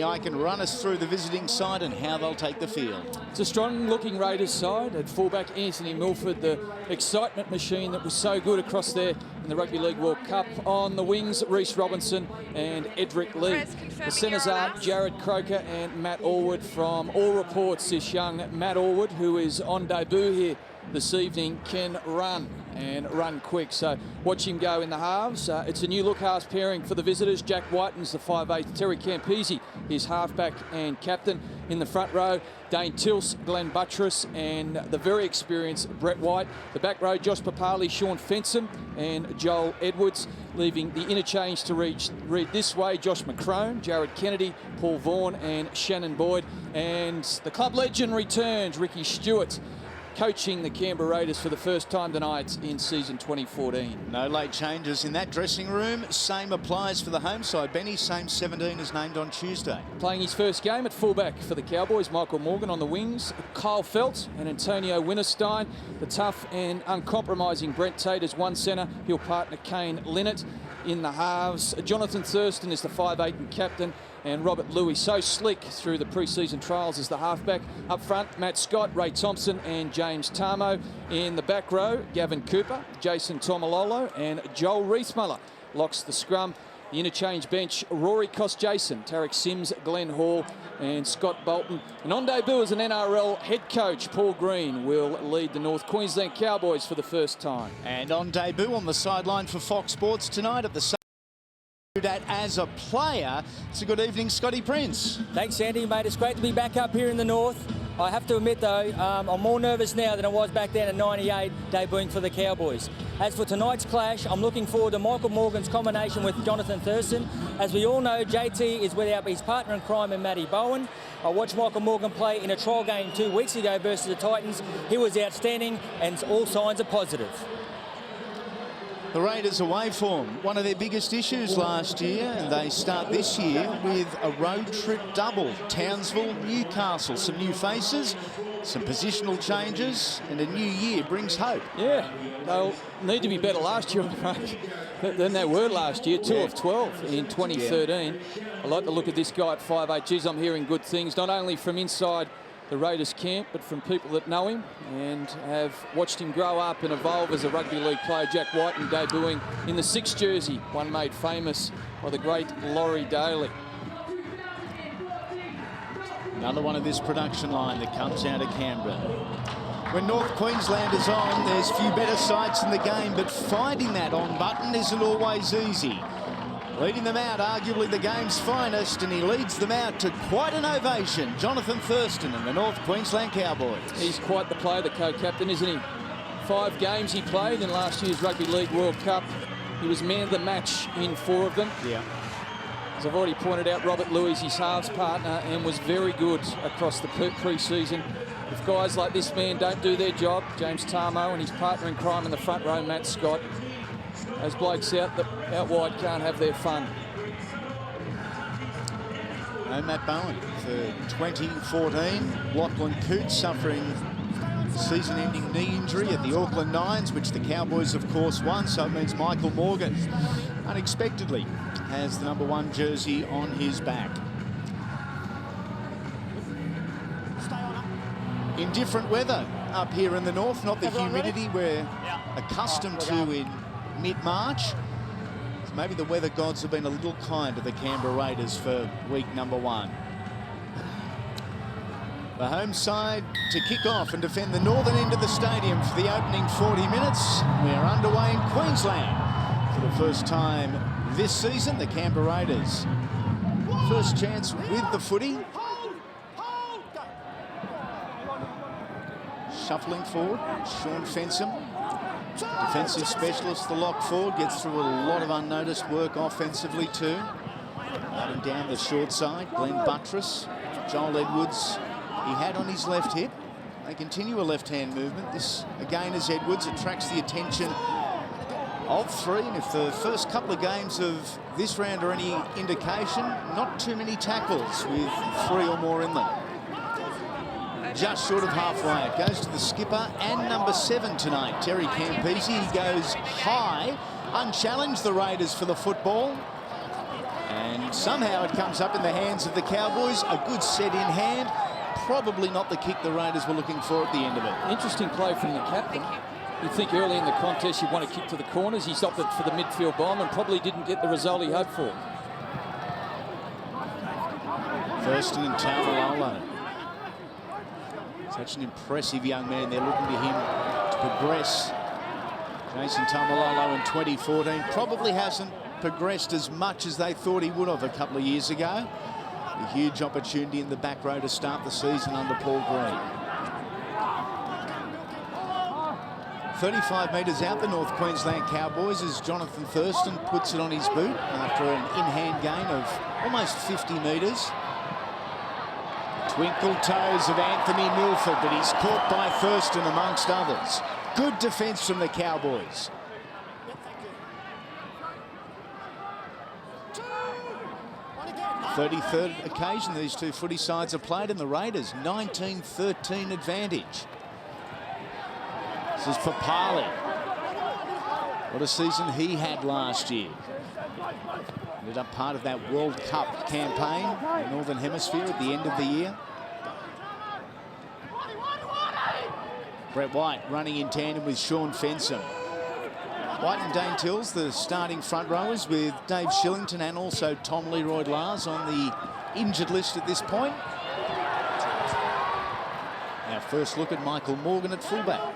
I can run us through the visiting side and how they'll take the field. It's a strong-looking Raiders side. At fullback, Anthony Milford, the excitement machine that was so good across there in the Rugby League World Cup. On the wings, Reece Robinson and Edric Lee. The centres are Jared Croker and Matt Allwood. From all reports, this young Matt Allwood, who is on debut here this evening, can run and run quick. So watch him go in the halves. It's a new look halves pairing for the visitors. Jack Whiten's the 5'8". Terry Campese is halfback and captain. In the front row, Dane Tilse, Glenn Buttress and the very experienced Brett White. The back row, Josh Papali, Sean Fensom and Joel Edwards. Leaving the interchange to read this way, Josh McCrone, Jared Kennedy, Paul Vaughan and Shannon Boyd. And the club legend returns, Ricky Stewart, coaching the Canberra Raiders for the first time tonight in season 2014. No late changes in that dressing room. Same applies for the home side. Benny, same 17 is named on Tuesday. Playing his first game at fullback for the Cowboys, Michael Morgan. On the wings, Kyle Felt and Antonio Winterstein. The tough and uncompromising Brent Tate is one centre. He'll partner Kane Linnett. In the halves, Jonathan Thurston is the 5'8" and captain, and Robert Louis, so slick through the pre-season trials, as the halfback. Up front, Matt Scott, Ray Thompson and James Tarmo. In the back row, Gavin Cooper, Jason Tomalolo and Joel Reithmuller locks the scrum. The interchange bench, Rory Kos-Jason, Tarek Sims, Glenn Hall and Scott Bolton. And on debut as an NRL head coach, Paul Green will lead the North Queensland Cowboys for the first time. And on debut on the sideline for Fox Sports tonight at the same that as a player. It's a good evening, Scotty Prince. Thanks, Andy, mate. It's great to be back up here in the North. I have to admit, though, I'm more nervous now than I was back then in '98, debuting for the Cowboys. As for tonight's clash, I'm looking forward to Michael Morgan's combination with Jonathan Thurston. As we all know, JT is without his partner in crime in Matty Bowen. I watched Michael Morgan play in a trial game 2 weeks ago versus the Titans. He was outstanding and all signs are positive. The Raiders away form, one of their biggest issues last year, and they start this year with a road trip double. Townsville, Newcastle, some new faces, some positional changes, and a new year brings hope. Yeah, they'll need to be better last year than they were last year. 2 of 12 in 2013. Yeah. I like the look of this guy at 5'8". Geez, I'm hearing good things, not only from inside the Raiders camp, but from people that know him and have watched him grow up and evolve as a rugby league player. Jack Whiten debuting in the 6 jersey, one made famous by the great Laurie Daly. Another one of this production line that comes out of Canberra. When North Queensland is on, there's few better sights in the game, but finding that on button isn't always easy. Leading them out, arguably the game's finest, and he leads them out to quite an ovation. Jonathan Thurston and the North Queensland Cowboys. He's quite the player, the co-captain, isn't he? 5 games he played in last year's Rugby League World Cup. He was man of the match in 4 of them. Yeah. As I've already pointed out, Robert Louis, his halves partner, and was very good across the pre-season. If guys like this man don't do their job, James Tarmo and his partner in crime in the front row, Matt Scott, those blokes out wide can't have their fun. No Matt Bowen for 2014. Lachlan Coote suffering season-ending knee injury at the Auckland Nines, which the Cowboys, of course, won. So it means Michael Morgan, unexpectedly, has the number 1 jersey on his back. In different weather up here in the north, not the humidity we're accustomed to in mid-March. So maybe the weather gods have been a little kind to the Canberra Raiders for week number 1. The home side to kick off and defend the northern end of the stadium for the opening 40 minutes. We are underway in Queensland for the first time this season. The Canberra Raiders first chance with the footy. Shuffling forward, Sean Fensom. Defensive specialist, the lock forward, gets through a lot of unnoticed work offensively too. Riding down the short side, Glenn Buttress, Joel Edwards, he had on his left hip. They continue a left-hand movement. This, again, as Edwards attracts the attention of 3. And if the first couple of games of this round are any indication, not too many tackles with 3 or more in them. Just short of halfway. It goes to the skipper and number 7 tonight, Terry Campese. He goes high, unchallenged the Raiders for the football. And somehow it comes up in the hands of the Cowboys. A good set in hand. Probably not the kick the Raiders were looking for at the end of it. Interesting play from the captain. You'd think early in the contest you'd want to kick to the corners. He's opted for the midfield bomb and probably didn't get the result he hoped for. Thurston and Taumalolo. Such an impressive young man. They're looking to him to progress. Jason Taumalolo in 2014 probably hasn't progressed as much as they thought he would have a couple of years ago. A huge opportunity in the back row to start the season under Paul Green. 35 metres out, the North Queensland Cowboys, as Jonathan Thurston puts it on his boot after an in-hand gain of almost 50 metres. Twinkle toes of Anthony Milford, but he's caught by Thurston amongst others. Good defence from the Cowboys. The 33rd occasion these two footy sides have played, and the Raiders 19-13 advantage. This is for Parley. What a season he had last year. Ended up part of that World Cup campaign in the Northern Hemisphere at the end of the year. Brett White running in tandem with Sean Fensom. White and Dane Tills, the starting front rowers, with Dave Shillington and also Tom Leroy-Lars on the injured list at this point. Our first look at Michael Morgan at fullback.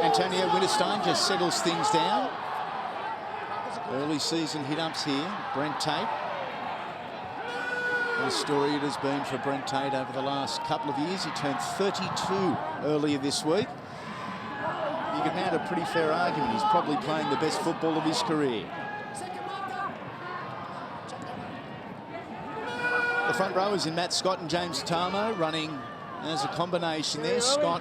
Antonio Winterstein just settles things down. Early season hit-ups here. Brent Tate. What a story it has been for Brent Tate over the last couple of years. He turned 32 earlier this week. You can mount a pretty fair argument. He's probably playing the best football of his career. The front rowers in Matt Scott and James Tamo running as a combination there. Scott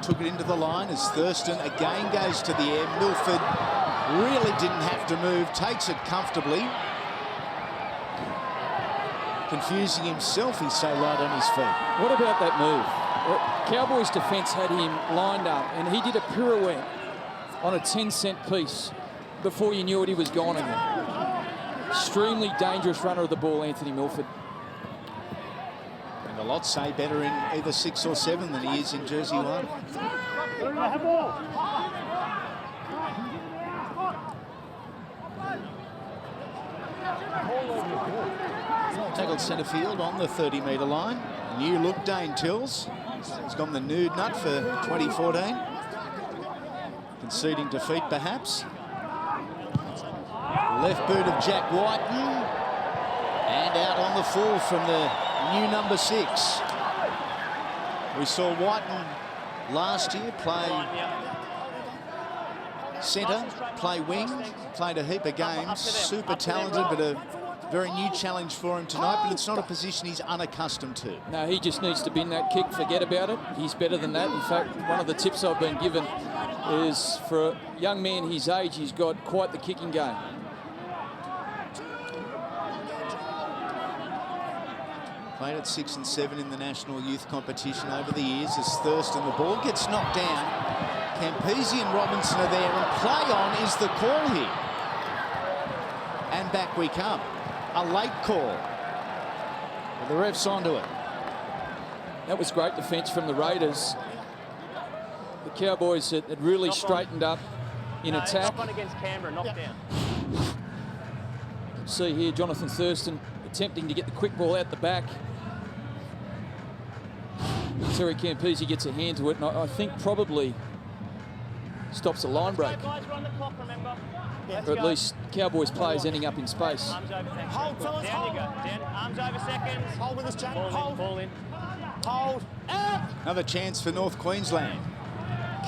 took it into the line as Thurston again goes to the air. Milford really didn't have to move, takes it comfortably. Confusing himself, he's so light on his feet. What about that move? Well, Cowboys defence had him lined up and he did a pirouette on a 10-cent piece before you knew it, he was gone again. Extremely dangerous runner of the ball, Anthony Milford. And a lot say better in either 6 or 7 than he is in jersey 1. Tackled centre field on the 30-metre line. New look, Dane Tills. He's gone the nude nut for 2014. Conceding defeat, perhaps. Left boot of Jack Whiten. And out on the full from the new number 6. We saw Whiten last year play centre, play wing, played a heap of games. Super talented, but a very new challenge for him tonight, but it's not a position he's unaccustomed to. No, he just needs to bin that kick, forget about it. He's better than that. In fact, one of the tips I've been given is for a young man his age, he's got quite the kicking game. Played at 6 and 7 in the national youth competition over the years as Thurston, the ball gets knocked down. Campese and Robinson are there, and play on is the call here. And back we come. A late call. But the ref's onto it. That was great defence from the Raiders. The Cowboys had really straightened up in attack. Knock on against Canberra, knock down. See here, Jonathan Thurston attempting to get the quick ball out the back. Terry Campese gets a hand to it, and I think probably stops a line break. Guys, run the clock, remember. Or at least Cowboys players ending up in space. Arms over, thanks. Hold, fellas, down hold. you go. Down, arms over seconds. Hold with us, Jack. Ball Hold. in, ball in. Hold. Another chance for North Queensland.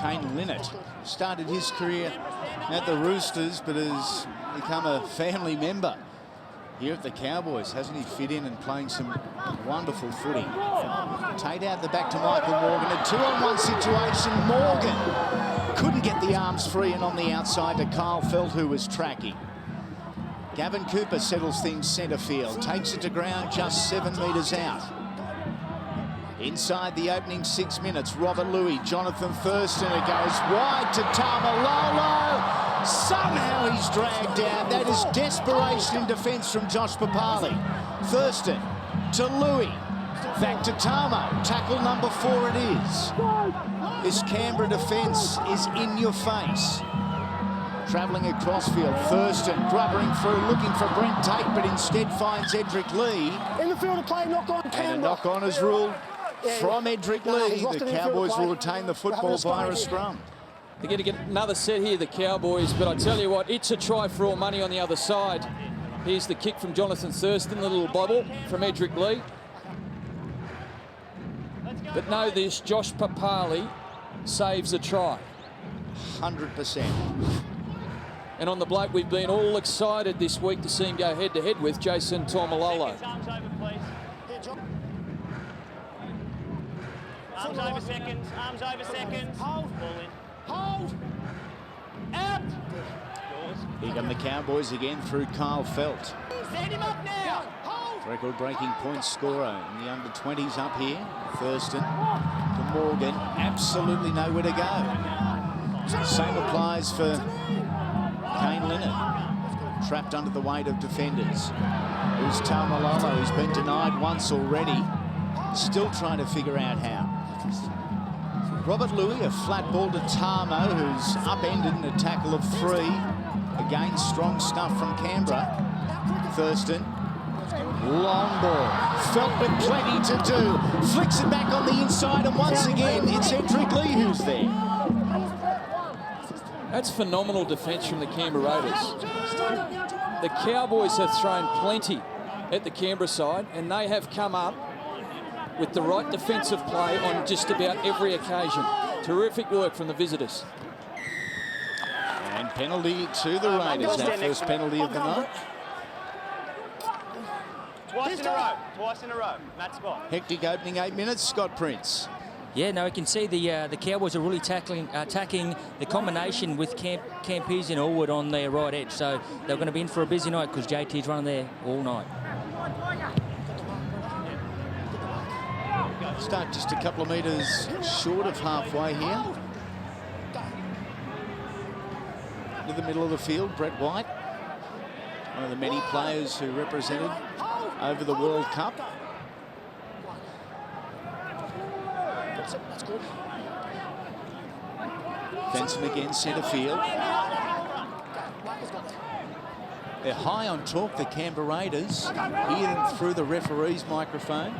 Kane Linnett started his career at the Roosters, but has become a family member here at the Cowboys. Hasn't he fit in and playing some wonderful footy? Tate out the back to Michael Morgan. A 2-on-1 situation. Morgan couldn't get the arms free, and on the outside to Kyle Felt, who was tracking. Gavin Cooper settles things centre field. Takes it to ground just 7 metres out. Inside the opening 6 minutes, Robert Louis, Jonathan Thurston, it goes wide to Tamalolo. Somehow he's dragged down. That is desperation in defence from Josh Papali. Thurston to Louis, back to Tamo. Tackle number 4 it is. This Canberra defence is in your face. Travelling across field, Thurston grubbering through, looking for Brent Tate, but instead finds Edric Lee. In the field of play, knock on Canberra. And a knock on is ruled from Edric Lee. The Cowboys will retain the football via a scrum. They're going to get another set here, the Cowboys, but I tell you what, it's a try for all money on the other side. Here's the kick from Jonathan Thurston, the little bobble from Edric Lee. But know this, Josh Papali saves a try. 100%. And on the bloke we've been all excited this week to see him go head-to-head with, Jason Taumalolo. Arms over, please. Arms over seconds. Arms over seconds. Hold. Ball in. Hold. Out. Yours. Here come the Cowboys again through Kyle Felt. Set him up now. Hold. Record-breaking point scorer in the under-20s up here. Thurston to Morgan. Absolutely nowhere to go. Same applies for Kane Linnett. Trapped under the weight of defenders. Here's Taumalolo, who's been denied once already. Still trying to figure out how. Robert Louis, a flat ball to Tamo, who's upended in a tackle of 3. Again, strong stuff from Canberra. Thurston. Long ball. Felt with plenty to do. Flicks it back on the inside, and once again, it's Edric Lee who's there. That's phenomenal defence from the Canberra Raiders. The Cowboys have thrown plenty at the Canberra side, and they have come up with the right defensive play on just about every occasion. Terrific work from the visitors. And penalty to the Raiders. That first penalty of the night. Twice in a row. Twice in a row. Matt Scott. Hectic opening 8 minutes. Scott Prince. Yeah, no, you can see the Cowboys are really attacking the combination with Campese and Allwood on their right edge. So they're going to be in for a busy night because JT's running there all night. Start just a couple of metres short of halfway here. Into the middle of the field, Brett White, one of the many players who represented over the World Cup. That's good. Benson again, centre field. They're high on talk, the Canberra Raiders. Hear them through the referee's microphone.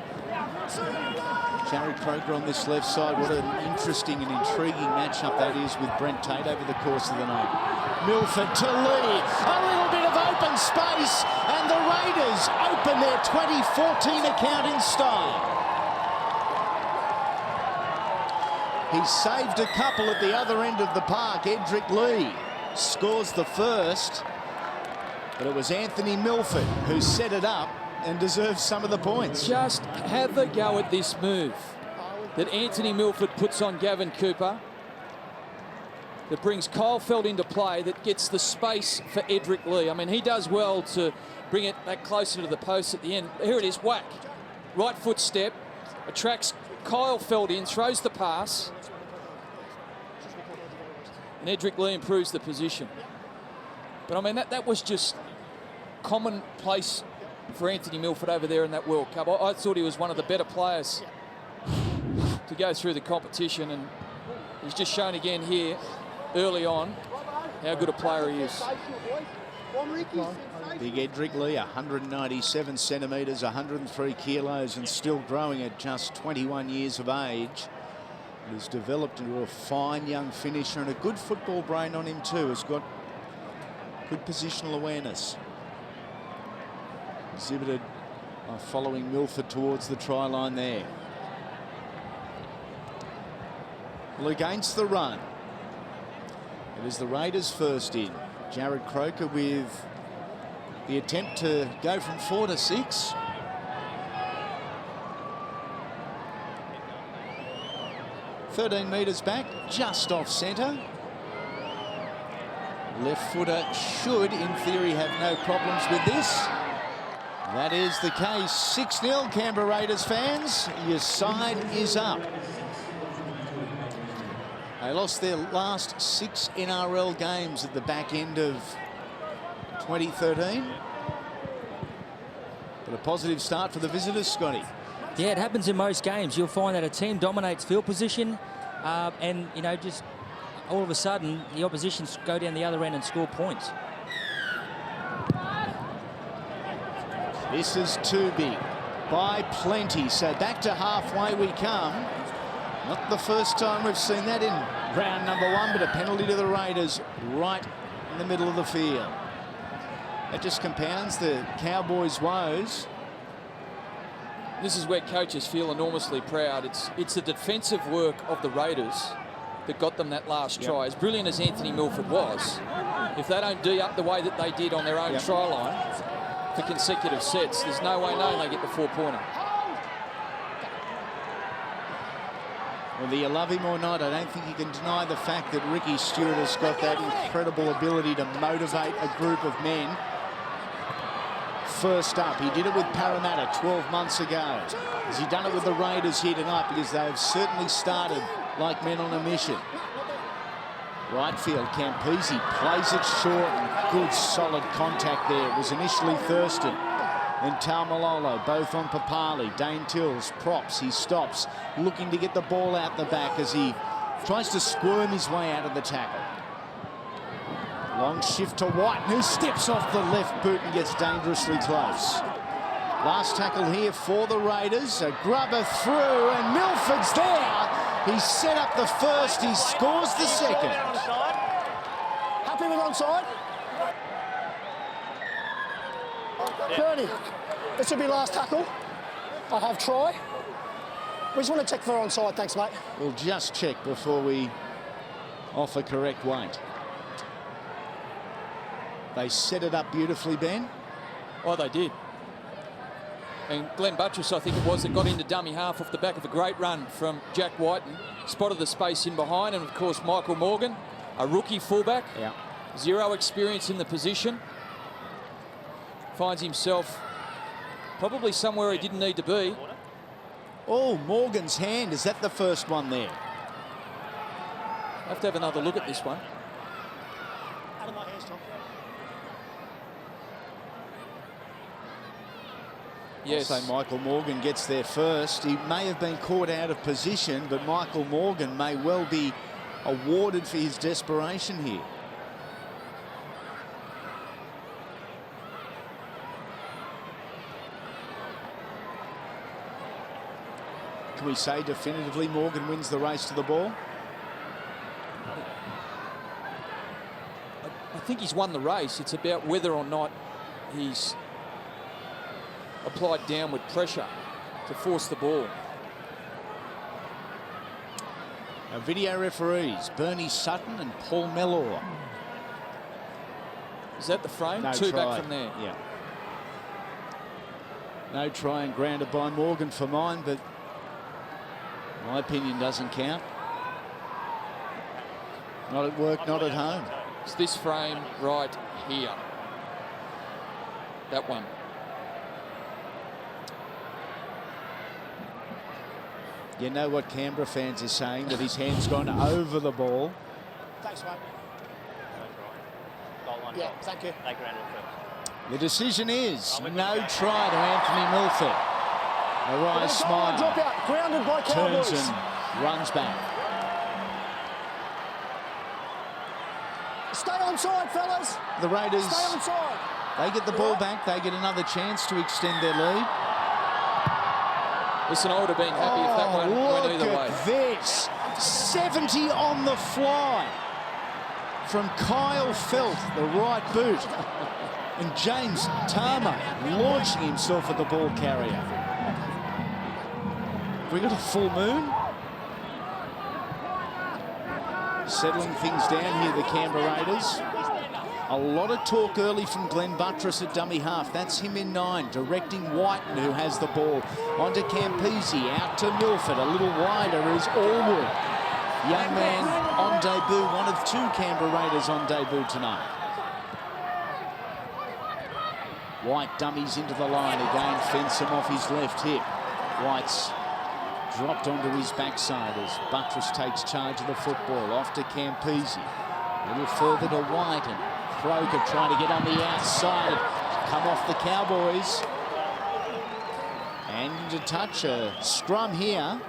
Jared Croker on this left side. What an interesting and intriguing matchup that is with Brent Tate over the course of the night. Milford to Lee. A little bit of open space, and the Raiders open their 2014 account in style. He saved a couple at the other end of the park. Edric Lee scores the first, but it was Anthony Milford who set it up and deserves some of the points. Just have a go at this move that Anthony Milford puts on Gavin Cooper, that brings Kyle Felt into play, that gets the space for Edric Lee. I mean, he does well to bring it back closer to the post at the end. Here it is, whack. Right foot step, attracts Kyle Felt in, throws the pass, and Edric Lee improves the position. But I mean, that was just commonplace for Anthony Milford over there in that World Cup. I thought he was one of the better players to go through the competition, and he's just shown again here early on how good a player he is. Big Edric Lee, 197 centimetres, 103 kilos, and still growing at just 21 years of age. He's developed into a fine young finisher, and a good football brain on him too. Has got good positional awareness. Exhibited by following Milford towards the try line there. Well, against the run, it is the Raiders first in. Jared Croker with the attempt to go from 4 to 6. "13 metres back, just off centre. Left footer should, in theory, have no problems with this. That is the case. 6-0 Canberra Raiders fans. Your side is up. They lost their last 6 NRL games at the back end of 2013. But a positive start for the visitors, Scotty. Yeah, it happens in most games. You'll find that a team dominates field position and, you know, just all of a sudden the opposition go down the other end and score points. This is too big by plenty. So back to halfway we come. Not the first time we've seen that in round number 1, but a penalty to the Raiders right in the middle of the field. That just compounds the Cowboys' woes. This is where coaches feel enormously proud. It's the defensive work of the Raiders that got them that last try. As brilliant as Anthony Milford was, if they don't D up the way that they did on their own try line for consecutive sets, there's no way knowing they get the 4-pointer. Whether you love him or not, I don't think you can deny the fact that Ricky Stewart has got that incredible ability to motivate a group of men. First up, he did it with Parramatta 12 months ago. Has he done it with the Raiders here tonight? Because they've certainly started like men on a mission. Right field, Campese plays it short. Good solid contact there. It was initially Thurston and Taumalolo, both on Papali. Dane Tills props, he stops, looking to get the ball out the back as he tries to squirm his way out of the tackle. Long shift to White, who steps off the left boot and gets dangerously close. Last tackle here for the Raiders. A grubber through, and Milford's there. He set up the first, he scores the second. Happy with onside? Bernie, this will be last tackle. I have try. We just want to check for onside, thanks, mate. We'll just check before we offer correct weight. They set it up beautifully, Ben. Oh, they did. And Glenn Buttress, I think it was, that got into dummy half off the back of a great run from Jack Whiten. Spotted the space in behind, and of course Michael Morgan, a rookie fullback. Yeah. Zero experience in the position. Finds himself probably somewhere he didn't need to be. Oh, Morgan's hand. Is that the first one there? Have to have another look at this one. Out of my hands, Tom. Yes. I'll say Michael Morgan gets there first. He may have been caught out of position, but Michael Morgan may well be awarded for his desperation here. Can we say definitively Morgan wins the race to the ball? I think he's won the race. It's about whether or not he's applied downward pressure to force the ball. Our video referees, Bernie Sutton and Paul Mellor. Is that the frame? No Two try. back from there. Yeah. No try and grounded by Morgan for mine, but my opinion doesn't count. Not at work, not at home. It's this frame right here. That one. You know what Canberra fans are saying, that his hand's gone over the ball. Thanks, mate. Goal line. Yeah, thank you. Take round first. The decision is no try to Anthony Milford. Mariah Smile Drop out, grounded by turns Cowboys. and runs back. Stay onside, fellas. The Raiders, Stay onside. they get the ball back. They get another chance to extend their lead. Listen, I would have been happy if that one went either look way. at this. 70 on the fly from Kyle Felt, the right boot. And James Tama launching himself at the ball carrier. Have we got a full moon? Settling things down here, the Canberra Raiders. A lot of talk early from Glenn Buttress at dummy half. That's him in 9, directing Whiten, who has the ball. Onto Campese, out to Milford. A little wider is Allwood. Young man on debut, one of 2 Canberra Raiders on debut tonight. White dummies into the line again, fence him off his left hip. White's dropped onto his backside as Buttress takes charge of the football. Off to Campese. A little further to White, and Croker trying to get on the outside. Come off the Cowboys. And into touch, a scrum here.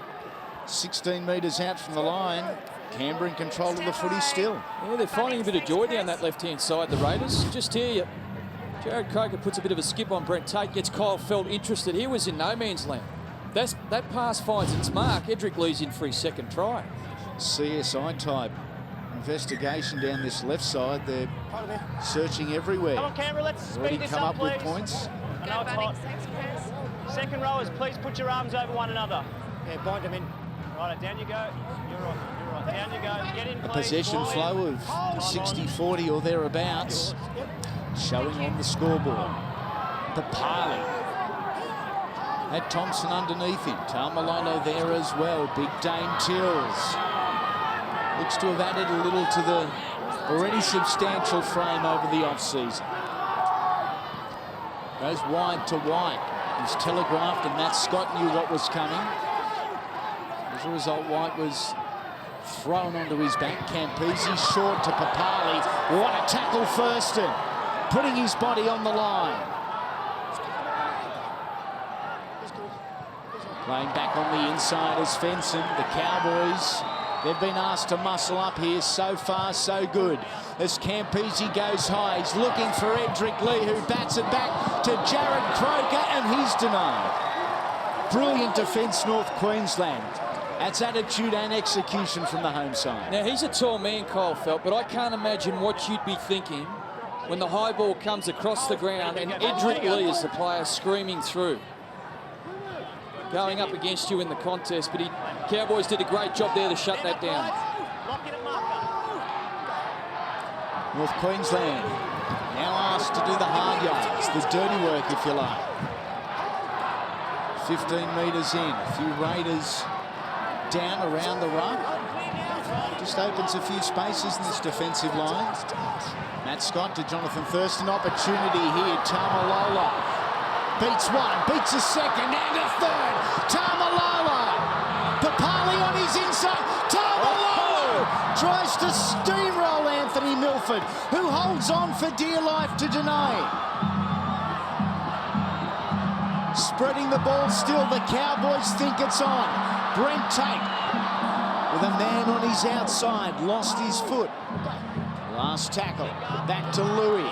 16 metres out from the line. Canberra in control of the footy still. Yeah, they're finding a bit of joy down that left-hand side, the Raiders. Just here, Jared Croker puts a bit of a skip on Brent Tate, gets Kyle Felt interested. He was in no man's land. That pass finds its mark. Edric Lee's in for his second try. CSI type investigation down this left side. They're searching everywhere. Come on, Canberra, let's speed Already this come up please. with points. I know it's hot. Second rowers, please put your arms over one another. Yeah, bind them in. Right, down you go. You're right, you're right. Down you go. Get in, please. A possession flow of 60-40 or thereabouts. Showing on the scoreboard. Papali. Had Thompson underneath him. Taumalolo there as well. Big Dane Tills. Looks to have added a little to the already substantial frame over the off-season. Goes wide to White. He's telegraphed, and Matt Scott knew what was coming. As a result, White was thrown onto his back. Campese short to Papali. What a tackle, Thurston. Putting his body on the line. Playing back on the inside is Fenson. The Cowboys, they've been asked to muscle up here. So far, so good. As Campese goes high, he's looking for Edric Lee, who bats it back to Jared Croker, and he's denied. Brilliant defence, North Queensland. That's attitude and execution from the home side. Now, he's a tall man, Kyle Felt, but I can't imagine what you'd be thinking when the high ball comes across the ground and Edric Lee is the player screaming through. Going up against you in the contest, but Cowboys did a great job there to shut that down. North Queensland now asked to do the hard yards, the dirty work, if you like. 15 metres in, a few Raiders down around the ruck. Just opens a few spaces in this defensive line. Matt Scott to Jonathan Thurston. Opportunity here. Taumalolo beats one, beats a second, and a third. Taumalolo. Papali on his inside. Taumalolo tries to steamroll Anthony Milford, who holds on for dear life to deny. Spreading the ball still. The Cowboys think it's on. Brent Tate with a man on his outside, lost his foot. Last tackle, back to Louis.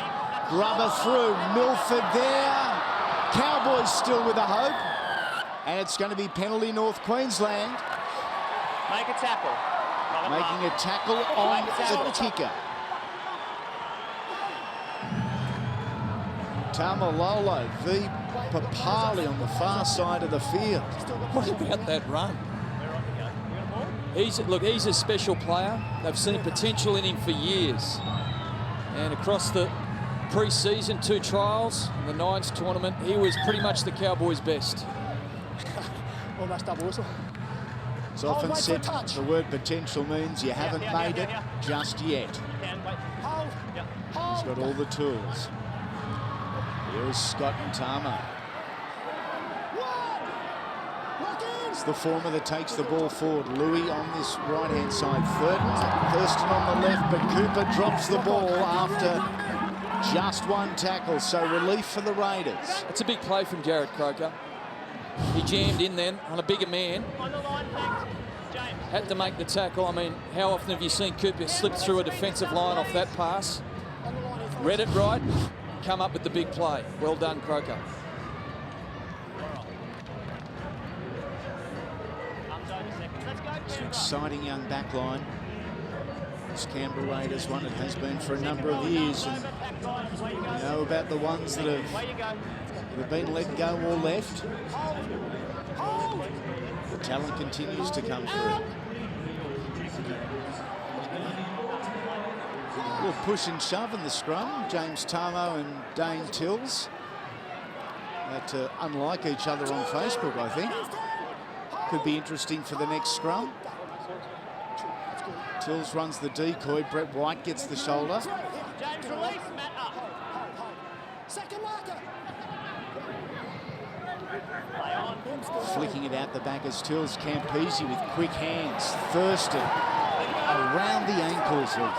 Grubber through, Milford there. Cowboys still with a hope. And it's going to be penalty North Queensland. Make a tackle. Making a tackle on the kicker. Taumalolo v. Papali on the far side of the field. What about that run? He's a special player. They've seen potential in him for years. And across the pre-season, 2 trials, and the Nines tournament, he was pretty much the Cowboys' best. Almost double whistle. It's often said the word potential means you haven't made it just yet. He's got all the tools. Here is Scott and Tama. It's the former that takes the ball forward. Louis on this right-hand side. Thurston on the left, but Cooper drops the ball after just one tackle. So relief for the Raiders. It's a big play from Jared Croker. He jammed in then on a bigger man. On the line, thanks. James. Had to make the tackle. I mean, how often have you seen Cooper slip through a defensive line off that pass? Read it right, come up with the big play. Well done, Croker. It's an exciting young back line. This Canberra Raiders one, it has been for a number of years. And you know about the ones that have been let go or left. The talent continues to come through. A little push and shove in the scrum. James Tamo and Dane Tills. That unlike each other on Facebook, I think. Could be interesting for the next scrum. Tills runs the decoy. Brett White gets the shoulder. James, release, Matt up. Second marker. Flicking it out the back as Tills Campese with quick hands. Thurston around the ankles of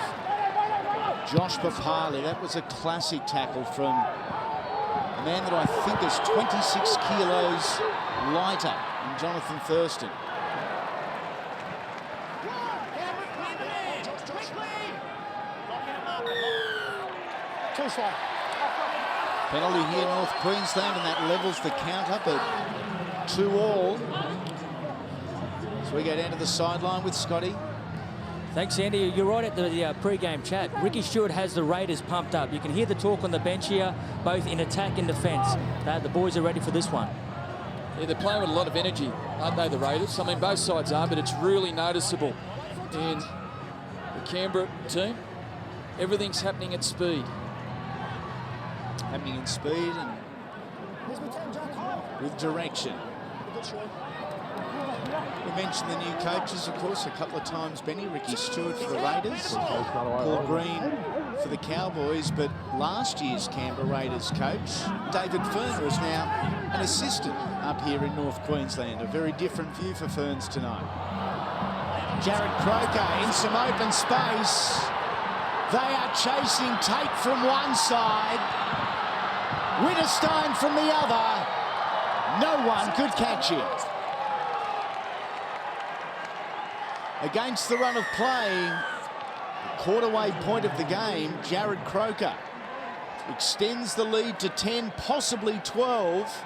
Josh Papali. That was a classic tackle from a man that I think is 26 kilos lighter than Jonathan Thurston. Too slow. Penalty here, North Queensland, and that levels the count up at 2-2. So we go down to the sideline with Scotty. Thanks, Andy. You're right at the pre-game chat. Ricky Stewart has the Raiders pumped up. You can hear the talk on the bench here, both in attack and defence. The boys are ready for this one. Yeah, they're playing with a lot of energy, aren't they, the Raiders? I mean, both sides are, but it's really noticeable in the Canberra team. Everything's happening at speed. Happening in speed and with direction. We mentioned the new coaches, of course, a couple of times, Benny. Ricky Stewart for the Raiders, Paul Green for the Cowboys, but last year's Canberra Raiders coach, David Ferner, is now an assistant up here in North Queensland. A very different view for Ferns tonight. Jared Croker in some open space. They are chasing Tate from one side, Winterstein from the other. No one could catch him. Against the run of play, the quarterway point of the game, Jared Croker extends the lead to 10, possibly 12.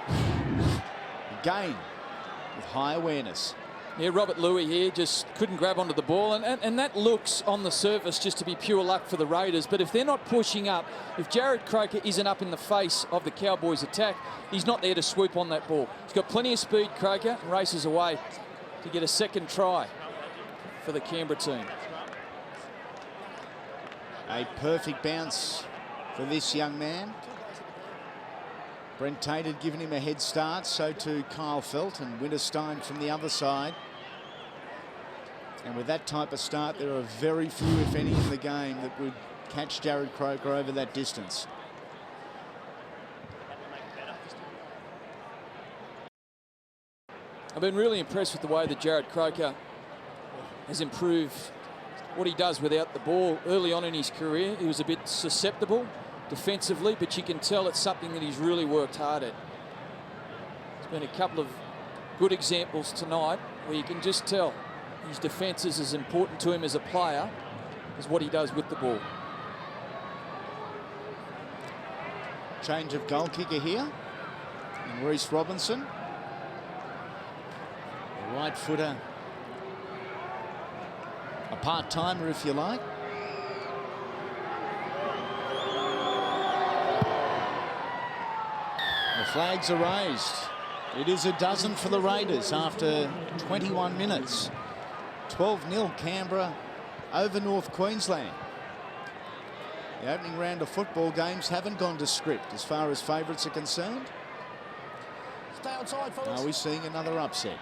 Again, with high awareness. Yeah, Robert Louis here just couldn't grab onto the ball, and that looks on the surface just to be pure luck for the Raiders. But if they're not pushing up, if Jared Croker isn't up in the face of the Cowboys' attack, he's not there to swoop on that ball. He's got plenty of speed, Croker, and races away to get a second try for the Canberra team. A perfect bounce for this young man. Brent Tate had given him a head start, so too Kyle Felt and Winterstein from the other side. And with that type of start, there are very few, if any, in the game that would catch Jared Croker over that distance. I've been really impressed with the way that Jared Croker has improved what he does without the ball. Early on in his career, he was a bit susceptible defensively, but you can tell it's something that he's really worked hard at. There's been a couple of good examples tonight where you can just tell his defence is as important to him as a player as what he does with the ball. Change of goal kicker here. And Reece Robinson. A right footer. A part-timer, if you like. The flags are raised. It is a dozen for the Raiders after 21 minutes. 12-0 Canberra over North Queensland. The opening round of football games haven't gone to script as far as favourites are concerned. Stay outside, fellas. Are we seeing another upset?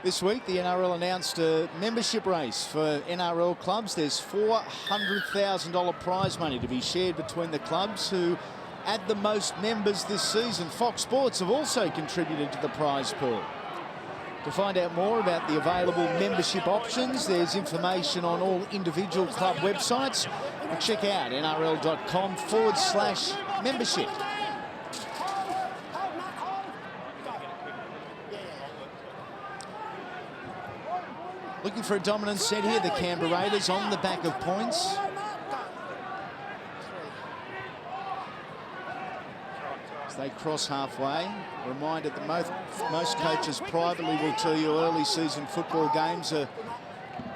This week, the NRL announced a membership race for NRL clubs. There's $400,000 prize money to be shared between the clubs who add the most members this season. Fox Sports have also contributed to the prize pool. To find out more about the available membership options, there's information on all individual club websites. And check out nrl.com/membership. Looking for a dominant set here, the Canberra Raiders on the back of points. As they cross halfway, a reminder that most coaches privately will tell you early season football games are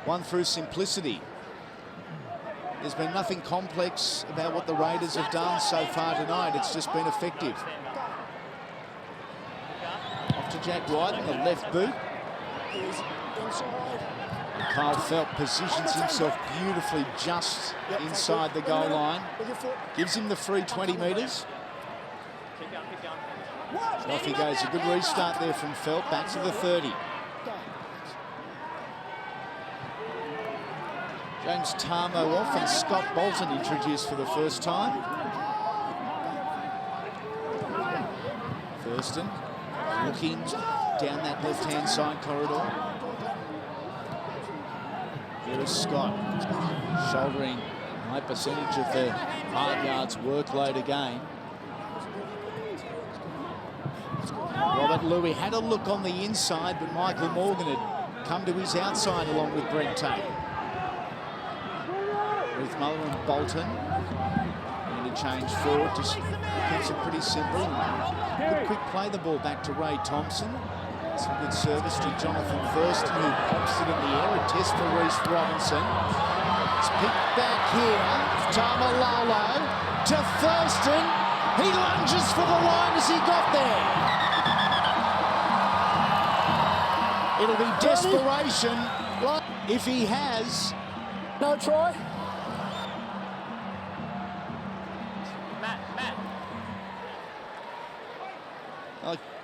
won through simplicity. There's been nothing complex about what the Raiders have done so far tonight. It's just been effective. Off to Jack White in the left boot. Kyle Felt positions himself beautifully just inside the goal line. Gives him the free 20 metres. Off he goes. A good restart there from Felt. Back to the 30. James Tarmo off and Scott Bolton introduced for the first time. Thurston looking down that left-hand side corridor. Here is Scott, shouldering a high percentage of the hard yards workload again. Robert Louis had a look on the inside, but Michael Morgan had come to his outside along with Brent Tate. Ruth Muller and Bolton interchange forward, just keeps it pretty simple. Good quick play the ball back to Ray Thompson. Some good service to Jonathan Thurston, who pops it in the air. A test for Reece Robinson. It's picked back here. Tamalolo to Thurston. He lunges for the line as he got there. It'll be desperation if he has. No try.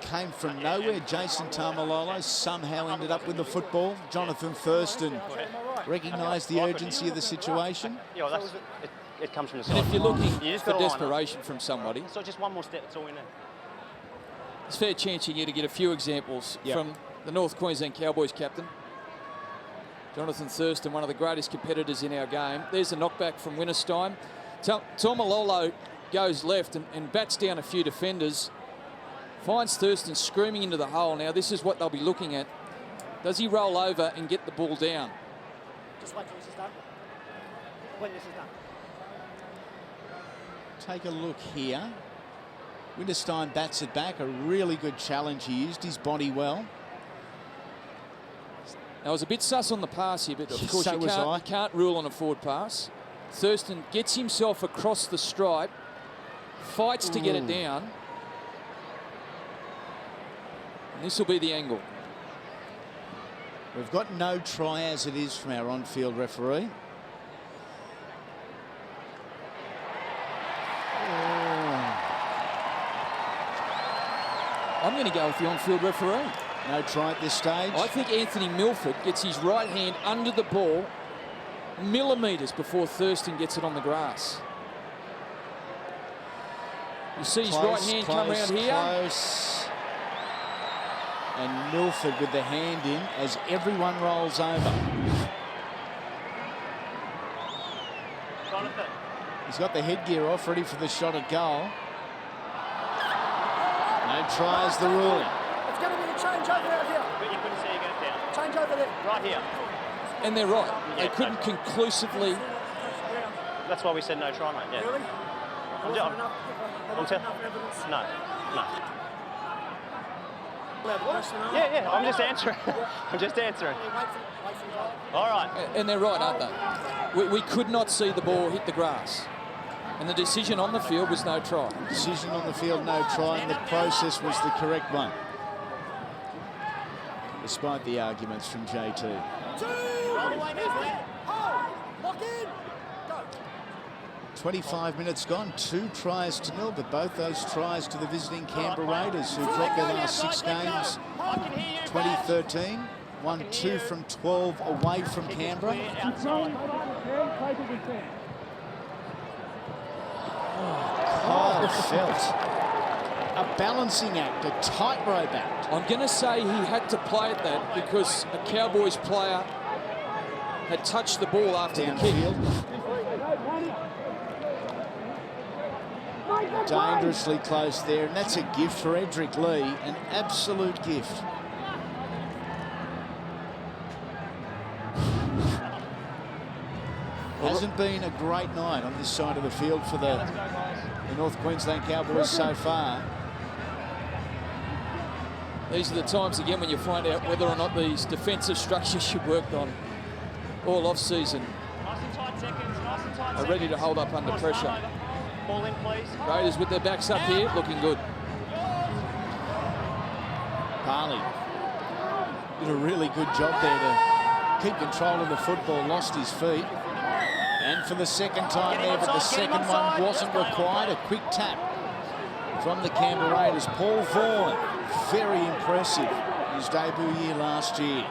Came from nowhere. Jason Tamalolo somehow ended up with the football. Jonathan Thurston recognised the urgency of the situation. Yeah, it comes from the side. And if you're looking for desperation from somebody, so just one more step, that's all we need. it's a fair chance you need to get a few examples from the North Queensland Cowboys captain. Jonathan Thurston, one of the greatest competitors in our game. There's a knockback from Winterstein. Tamalolo goes left and bats down a few defenders. Finds Thurston screaming into the hole. Now, this is what they'll be looking at. Does he roll over and get the ball down? Just wait till this is done. When this is done. Take a look here. Winterstein bats it back. A really good challenge. He used his body well. I was a bit sus on the pass here, but of course So you can't rule on a forward pass. Thurston gets himself across the stripe, fights to get it down. And this will be the angle. We've got no try as it is from our on-field referee. I'm going to go with the on-field referee. No try at this stage. I think Anthony Milford gets his right hand under the ball millimetres before Thurston gets it on the grass. You see his right hand come around here. Close. And Milford with the hand in as everyone rolls over. Jonathan. He's got the headgear off, ready for the shot at goal. No try is the ruling. It's going to be the change over there here. But you couldn't see you get it down. Change over there. Right here. And they're right. They couldn't conclusively. That's why we said no try, mate. Yeah. Really? No. Yeah, I'm just answering. I'm just answering. All right. And they're right, aren't they? We could not see the ball hit the grass. And the decision on the field was no try. Decision on the field, no try, and the process was the correct one. Despite the arguments from JT. 25 minutes gone, 2 tries to 0, but both those tries to the visiting Canberra Raiders, who've dropped their last 6 games. 2013, won 2 from 12 away from Canberra. Kyle Felt. A balancing act, a tightrope act. I'm going to say he had to play at that because a Cowboys player had touched the ball after the kick. Dangerously close there, and that's a gift for Edric Lee, an absolute gift. Hasn't been a great night on this side of the field for the North Queensland Cowboys so far. These are the times again when you find out whether or not these defensive structures you worked on all off-season are ready to hold up under pressure. Ball in, please. Raiders with their backs up here, looking good. Parley did a really good job there to keep control of the football, lost his feet. And for the second time there, but the second one wasn't required. A quick tap from the Canberra Raiders. Paul Vaughan, very impressive. His debut year last year.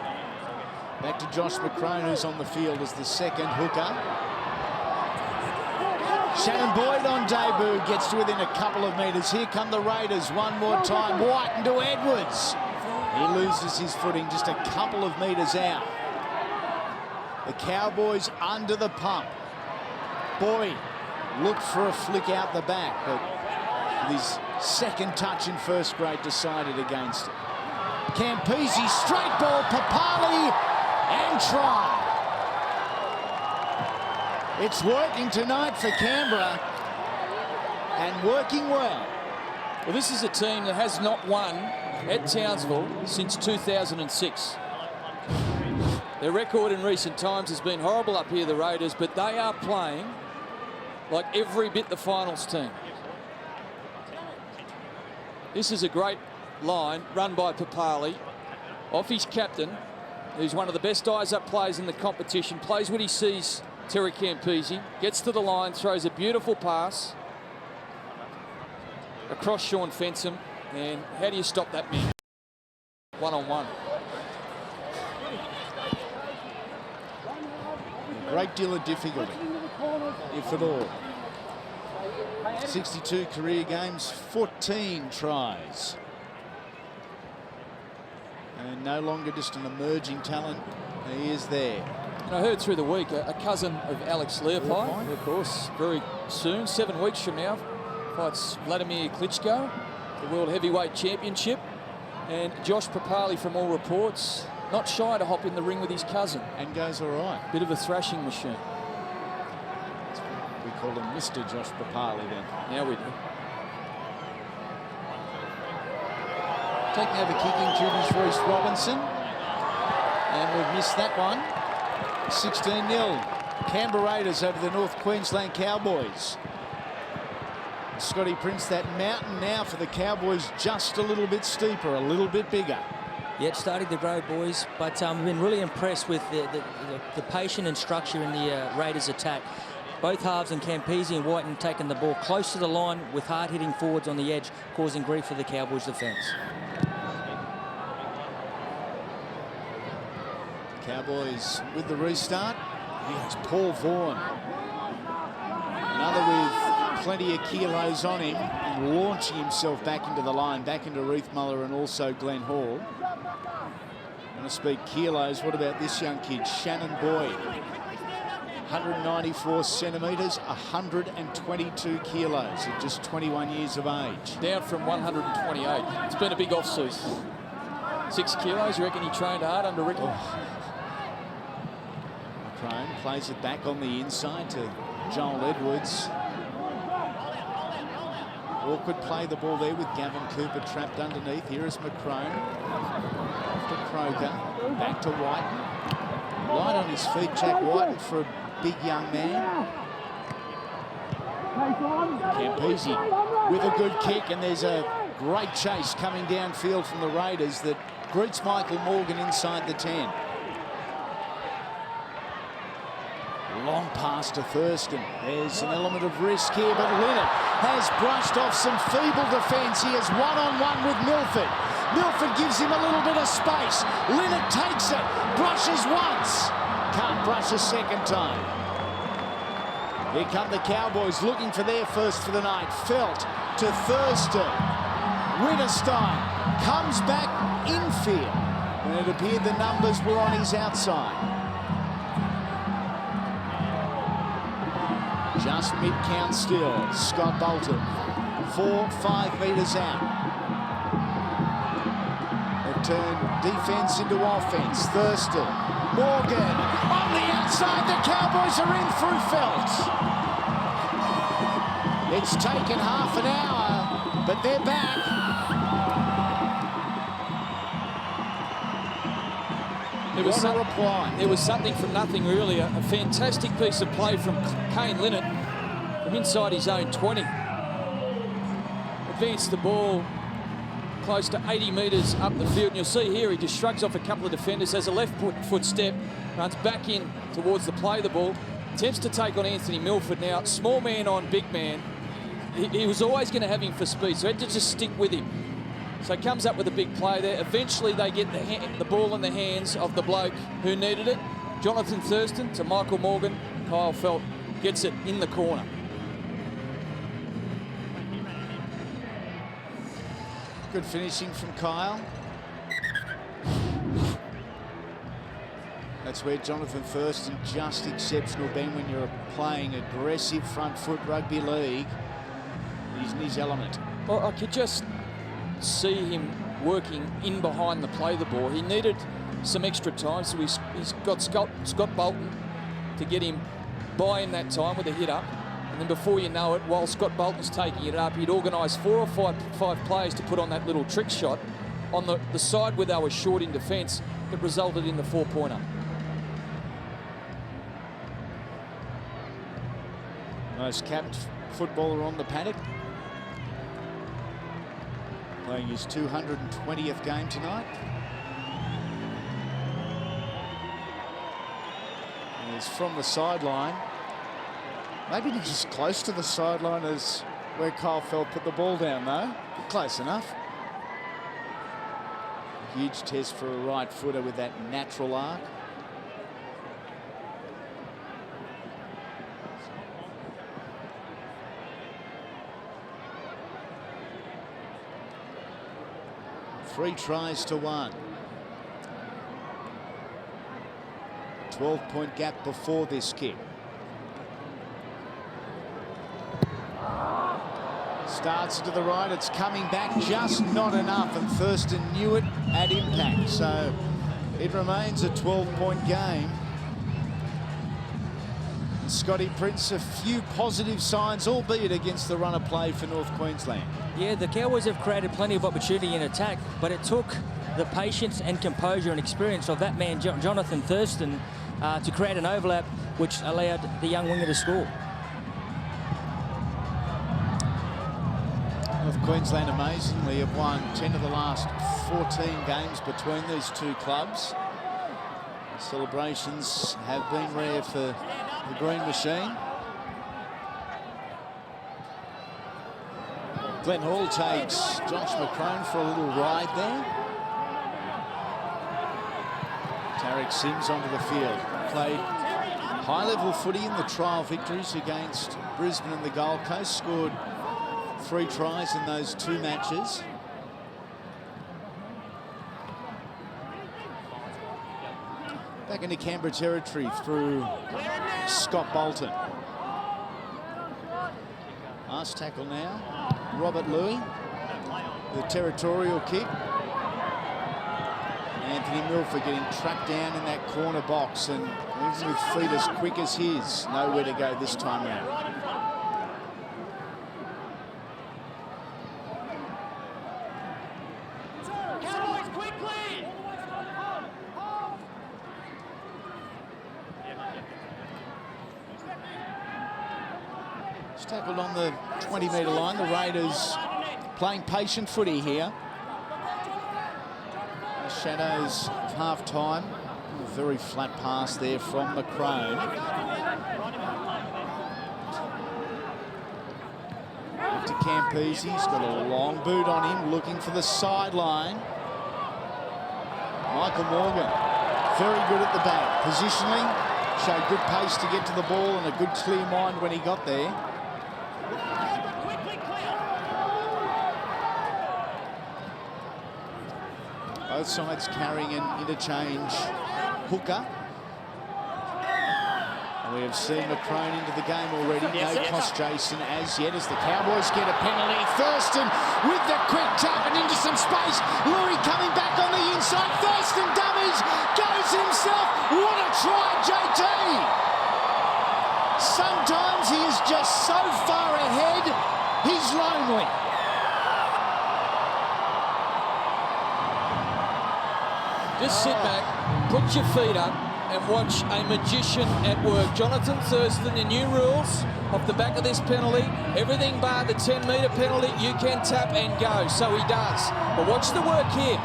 Back to Josh McCrone, who's on the field as the second hooker. Shannon Boyd on debut, gets to within a couple of metres. Here come the Raiders one more time. White into Edwards. He loses his footing just a couple of metres out. The Cowboys under the pump. Boyd looked for a flick out the back, but with his second touch in first grade decided against it. Campese, straight ball, Papali, and try. It's working tonight for Canberra, and working well. Well, this is a team that has not won at Townsville since 2006. Their record in recent times has been horrible up here, the Raiders, but they are playing like every bit the finals team. This is a great line run by Papali off his captain, who's one of the best eyes-up players in the competition, plays what he sees. Terry Campese gets to the line, throws a beautiful pass across Sean Fensham, and how do you stop that man? One-on-one. A great deal of difficulty, if at all. 62 career games, 14 tries. And no longer just an emerging talent, he is there. And I heard through the week a cousin of Alex Leopold, of course, very soon, 7 weeks from now, fights Vladimir Klitschko, the World Heavyweight Championship. And Josh Papali, from all reports, not shy to hop in the ring with his cousin. And goes all right. Bit of a thrashing machine. We call him Mr. Josh Papali then. Now we do. Taking over kicking duties, Reece Robinson. And we've missed that one. 16-0. Canberra Raiders over the North Queensland Cowboys. Scotty Prince, that mountain now for the Cowboys just a little bit steeper, a little bit bigger. Yeah, it's starting to grow, boys, but I've been really impressed with the patience and structure in the Raiders' attack. Both halves and Campese and Whiten taking the ball close to the line with hard-hitting forwards on the edge, causing grief for the Cowboys' defence. Cowboys with the restart. Here's Paul Vaughan. Another with plenty of kilos on him and launching himself back into the line, back into Reith Muller and also Glenn Hall. I'm going to speak kilos. What about this young kid, Shannon Boyd? 194 centimetres, 122 kilos at just 21 years of age. Down from 128. It's been a big off-season. 6 kilos, you reckon he trained hard under Ricky? McCrone plays it back on the inside to Joel Edwards. Awkward play the ball there with Gavin Cooper trapped underneath. Here is McCrone. Off to Croker. Back to Whiten. Light on his feet, Jack Whiten, for a big young man. Campese with a good kick, and there's a great chase coming downfield from the Raiders that greets Michael Morgan inside the 10. Long pass to Thurston. There's an element of risk here, but Linnett has brushed off some feeble defence. He is one-on-one with Milford. Milford gives him a little bit of space. Linnett takes it, brushes once. Can't brush a second time. Here come the Cowboys looking for their first for the night. Felt to Thurston. Winterstein comes back infield. And it appeared the numbers were on his outside. Just mid-count still. Scott Bolton, 4-5 metres out. They've turned defence into offence. Thurston, Morgan, on the outside. The Cowboys are in through Felt. It's taken half an hour, but they're back. There was something from nothing, really. A fantastic piece of play from Kane Linnett from inside his own 20. Advanced the ball close to 80 metres up the field. And you'll see here he just shrugs off a couple of defenders, has a left foot step, runs back in towards the play of the ball, attempts to take on Anthony Milford. Now, small man on big man. He was always going to have him for speed, so he had to just stick with him. So comes up with a big play there. Eventually they get the ball in the hands of the bloke who needed it. Jonathan Thurston to Michael Morgan. Kyle Felt gets it in the corner. Good finishing from Kyle. That's where Jonathan Thurston, just exceptional, Ben, when you're playing aggressive front foot rugby league. He's in his element. Well, I could just see him working in behind the play the ball. He needed some extra time, so he's got Scott Bolton to get him by in that time with a hit up. And then before you know it, while Scott Bolton's taking it up, he'd organised 4 or 5 players to put on that little trick shot on the side where they were short in defence that resulted in the 4-pointer. Most capped footballer on the paddock. Playing his 220th game tonight. And he's from the sideline. Maybe not as close to the sideline as where Kyle Felt put the ball down, though. But close enough. Huge test for a right footer with that natural arc. Three tries to 1. 12-point gap before this kick. Starts to the right, it's coming back, just not enough, and Thurston knew it at impact. So it remains a 12-point game. And Scotty Prince, a few positive signs, albeit against the run of play for North Queensland. Yeah, the Cowboys have created plenty of opportunity in attack, but it took the patience and composure and experience of that man, Jonathan Thurston, to create an overlap which allowed the young winger to score. North Queensland amazingly have won 10 of the last 14 games between these two clubs. The celebrations have been rare for the Green Machine. Glenn Hall takes Josh McCrone for a little ride there. Tarek Sims onto the field. Played high-level footy in the trial victories against Brisbane and the Gold Coast. Scored 3 tries in those 2 matches. Back into Canberra territory through Scott Bolton. Last tackle now. Robert Louis, the territorial kick. Anthony Milford getting trapped down in that corner box, and even with feet as quick as his, nowhere to go this time round. Tackled on the 20-metre line. The Raiders playing patient footy here. The shadows of half-time. A very flat pass there from McCrone. Up to Campese. He's got a long boot on him, looking for the sideline. Michael Morgan, very good at the back. Positioning, showed good pace to get to the ball and a good clear mind when he got there. Both sides carrying an interchange hooker. And we have seen McCrone into the game already. No cost Jason as yet as the Cowboys get a penalty. Thurston with the quick tap and into some space. Louis coming back on the inside. Thurston dummies, goes himself. What a try, JT! Sometimes he is just so far ahead, he's lonely. Just sit back, put your feet up and watch a magician at work. Jonathan Thurston, the new rules off the back of this penalty, everything bar the 10-metre penalty, you can tap and go. So he does. But watch the work here.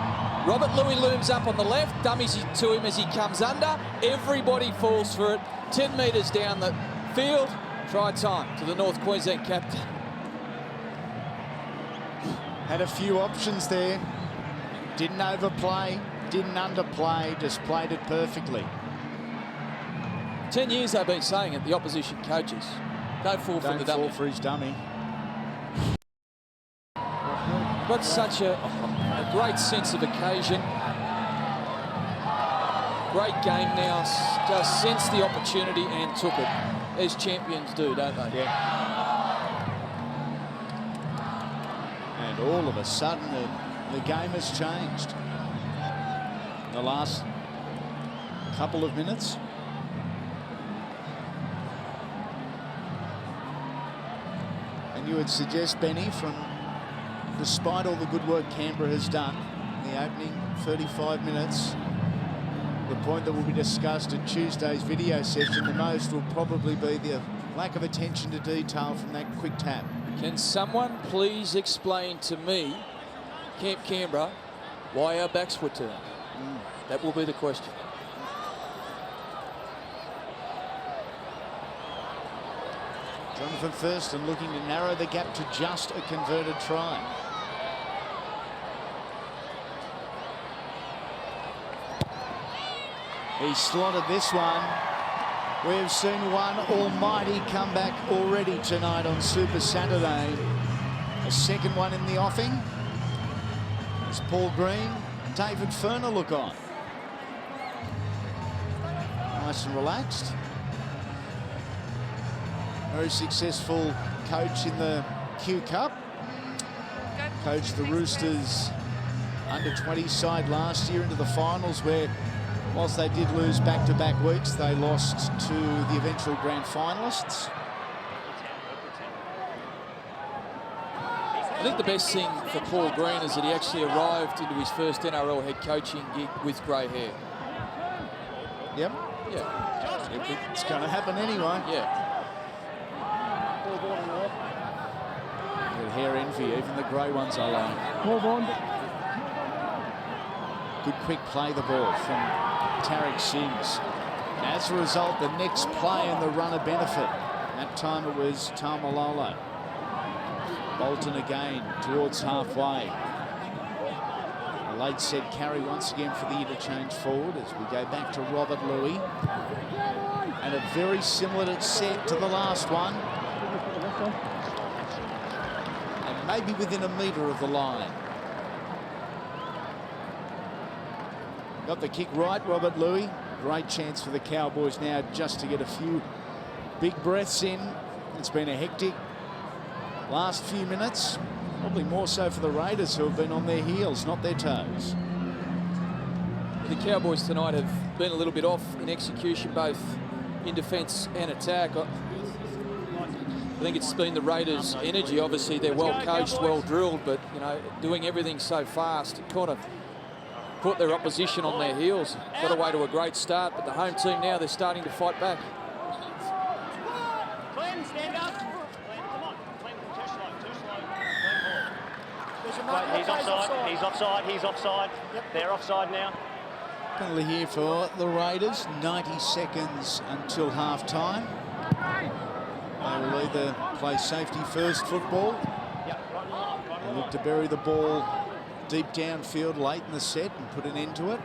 Robert Louis looms up on the left, dummies to him as he comes under. Everybody falls for it. 10 metres down the field. Try time to the North Queensland captain. Had a few options there. Didn't overplay, didn't underplay, just played it perfectly. 10 years they've been saying it, the opposition coaches. Don't fall for the dummy. Don't fall for his dummy. Got such a great sense of occasion. Great game now. Just sensed the opportunity and took it, as champions do, don't they? Yeah. And all of a sudden, the game has changed. In the last couple of minutes. And you would suggest, Benny, from despite all the good work Canberra has done in the opening 35 minutes, the point that will be discussed at Tuesday's video session the most will probably be the lack of attention to detail from that quick tap. Can someone please explain to me, Camp Canberra, why our backs were turned? That will be the question. Jonathan Thurston looking to narrow the gap to just a converted try. He slotted this one. We've seen one almighty comeback already tonight on Super Saturday. A second one in the offing. As Paul Green, David Ferner look on. Nice and relaxed. Very successful coach in the Q Cup. Coached the Roosters under-20 side last year into the finals, where whilst they did lose back-to-back weeks, they lost to the eventual grand finalists. I think the best thing for Paul Green is that he actually arrived into his first NRL head coaching gig with grey hair. Yep. Yeah. It's going to happen anyway. Yeah. Good hair envy, even the grey ones I like. Good quick play the ball from Tarek Sims. As a result, the next play and the runner benefit. That time it was Tamalolo. Bolton again towards halfway. A late set carry once again for the interchange forward as we go back to Robert Louis. And a very similar set to the last one. And maybe within a metre of the line. Got the kick right, Robert Louis. Great chance for the Cowboys now just to get a few big breaths in. It's been a hectic last few minutes, probably more so for the Raiders, who have been on their heels, not their toes. The Cowboys tonight have been a little bit off in execution, both in defence and attack. I think it's been the Raiders' energy. Obviously, they're well coached, well drilled, but you know, doing everything so fast, it kind of put their opposition on their heels. Got away to a great start, but the home team now, they're starting to fight back. Glenn, stand up. Glenn, come on. Glenn, too slow. Glenn, he's offside, he's offside, he's offside. Yep. They're offside now. Penalty here for the Raiders. 90 seconds until half-time. They will either play safety first football. They look to bury the ball deep downfield late in the set and put an end to it.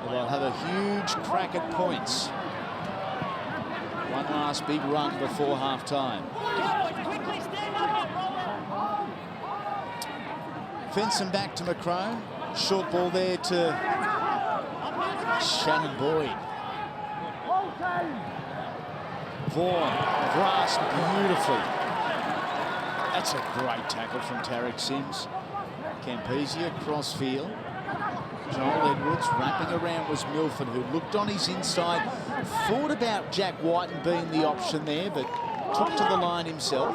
Or they'll have a huge crack at points. One last big run before half-time. Fenson back to McCrone. Short ball there to Shannon Boyd. Vaughan grasped beautifully. That's a great tackle from Tarek Sims. Campese across field. Joel Edwards wrapping around was Milford, who looked on his inside, thought about Jack Whiten being the option there, but took to the line himself.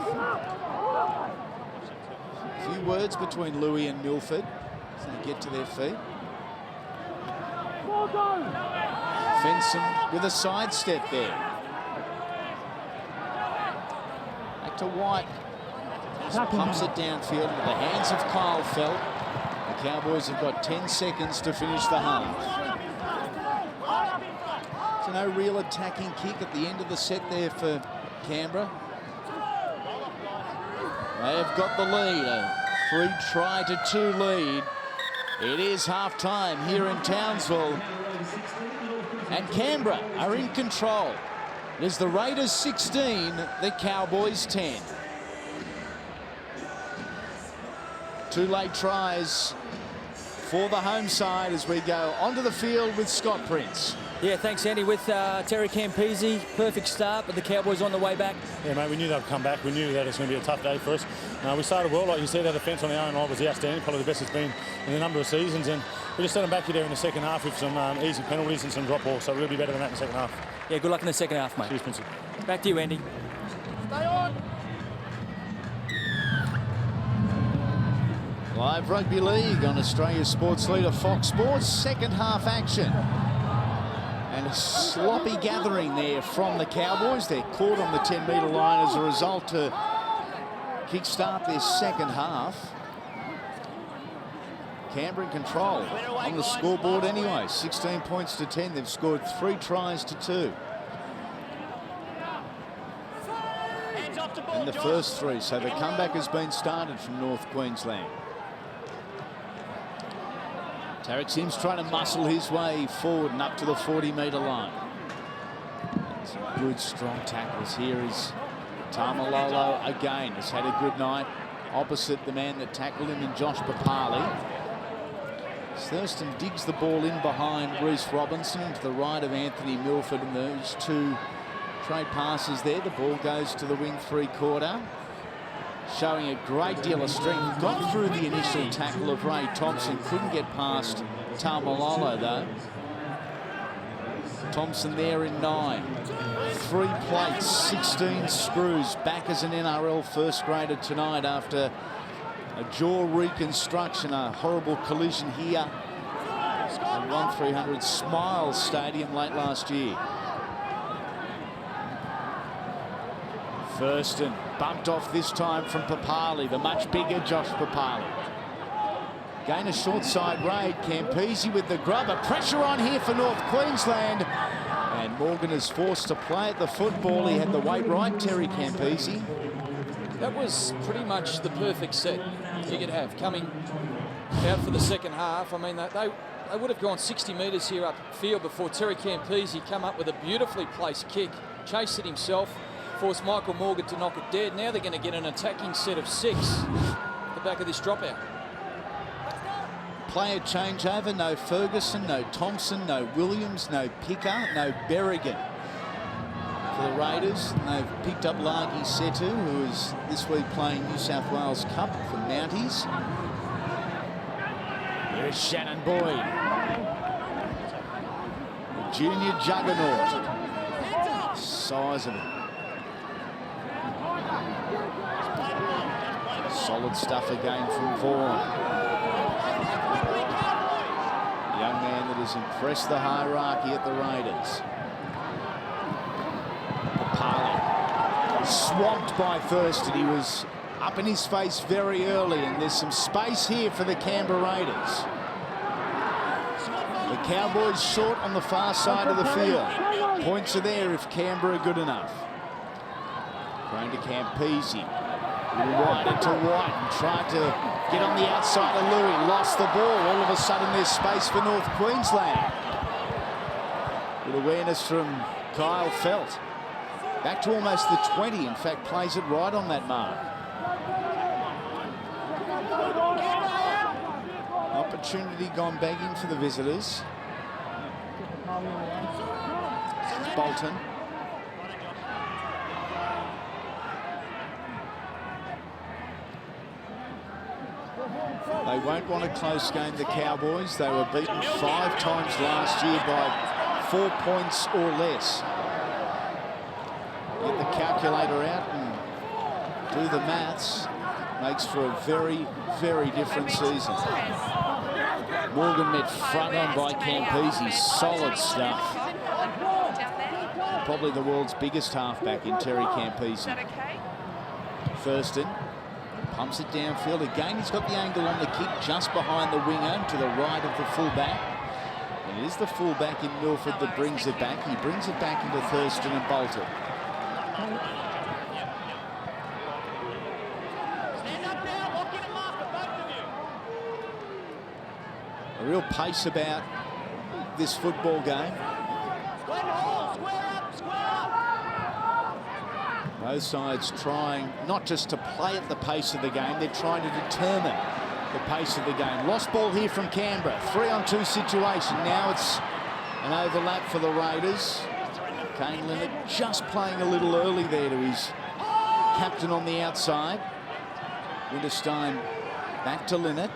A few words between Louis and Milford as they get to their feet. Fenson with a sidestep there. Back to White. Just pumps it downfield into the hands of Kyle Felt. The Cowboys have got 10 seconds to finish the half. So no real attacking kick at the end of the set there for Canberra. They have got the lead. A 3-2 lead. It is half-time here in Townsville. And Canberra are in control. It is the Raiders 16, the Cowboys 10. 2 late tries for the home side as we go onto the field with Scott Prince. Yeah, thanks, Andy. With Terry Campese, perfect start, but the Cowboys on the way back. Yeah, mate, we knew they'd come back. We knew that it's going to be a tough day for us. We started well, like you said. Our defence on the own line was outstanding, probably the best it's been in a number of seasons, and we just set them back here in the second half with some easy penalties and some drop-balls, so we'll be better than that in the second half. Yeah, good luck in the second half, mate. Cheers, Princey. Back to you, Andy. Stay on. Live Rugby League on Australia's sports leader Fox Sports. Second half action. And a sloppy gathering there from the Cowboys. They're caught on the 10-metre line as a result to kickstart their second half. Canberra in control on the scoreboard anyway. 16 points to 10. They've scored 3 tries to 2. In the first 3, so the comeback has been started from North Queensland. Tarek Sims trying to muscle his way forward and up to the 40-metre line. And some good, strong tackles. Here is Tamalolo again. Has had a good night opposite the man that tackled him in Josh Papali. Thurston digs the ball in behind Reece Robinson to the right of Anthony Milford, and those 2 trade passes there. The ball goes to the wing 3-quarter. Showing a great deal of strength. Got through the initial tackle of Ray Thompson. Couldn't get past Tamalolo though. Thompson there in 9. 3 plates, 16 screws. Back as an NRL first grader tonight after a jaw reconstruction. A horrible collision here at 1300 Smiles Stadium late last year. Thurston bumped off this time from Papali, the much bigger Josh Papali. Gain a short side raid. Campese with the grubber. Pressure on here for North Queensland. And Morgan is forced to play at the football. He had the weight right, Terry Campese. That was pretty much the perfect set you could have coming out for the second half. I mean, they would have gone 60 metres here upfield before Terry Campese come up with a beautifully placed kick, chased it himself, forced Michael Morgan to knock it dead. Now they're going to get an attacking set of 6 at the back of this dropout. Player changeover. No Ferguson, no Thompson, no Williams, no Picker, no Berrigan for the Raiders. And they've picked up Lagi Setu, who is this week playing New South Wales Cup for Mounties. Here's Shannon Boyd, the junior juggernaut. Size of it. Solid stuff again from Vaughan. A young man that has impressed the hierarchy at the Raiders. Papali swamped by Thurston. He was up in his face very early, and there's some space here for the Canberra Raiders. The Cowboys short on the far side of the field. Points are there if Canberra are good enough. Going to Campese. Wider to White and tried to get on the outside of Louis. Lost the ball. All of a sudden there's space for North Queensland. Good awareness from Kyle Felt. Back to almost the 20. In fact, plays it right on that mark. Opportunity gone begging for the visitors. It's Bolton. They won't want a close game, the Cowboys. They were beaten 5 times last year by 4 points or less. Get the calculator out and do the maths. Makes for a very, very different season. Morgan met front on by Campese. Solid stuff. Probably the world's biggest halfback in Terry Campese. Thurston pumps it downfield. Again, he's got the angle on the kick just behind the winger to the right of the fullback. And it is the fullback in Milford that brings it back. He brings it back into Thurston and Bolton. A real pace about this football game. Both sides trying not just to play at the pace of the game, they're trying to determine the pace of the game. Lost ball here from Canberra. 3-on-2 situation. Now it's an overlap for the Raiders. Kane Linnett just playing a little early there to his captain on the outside. Winterstein back to Linnett.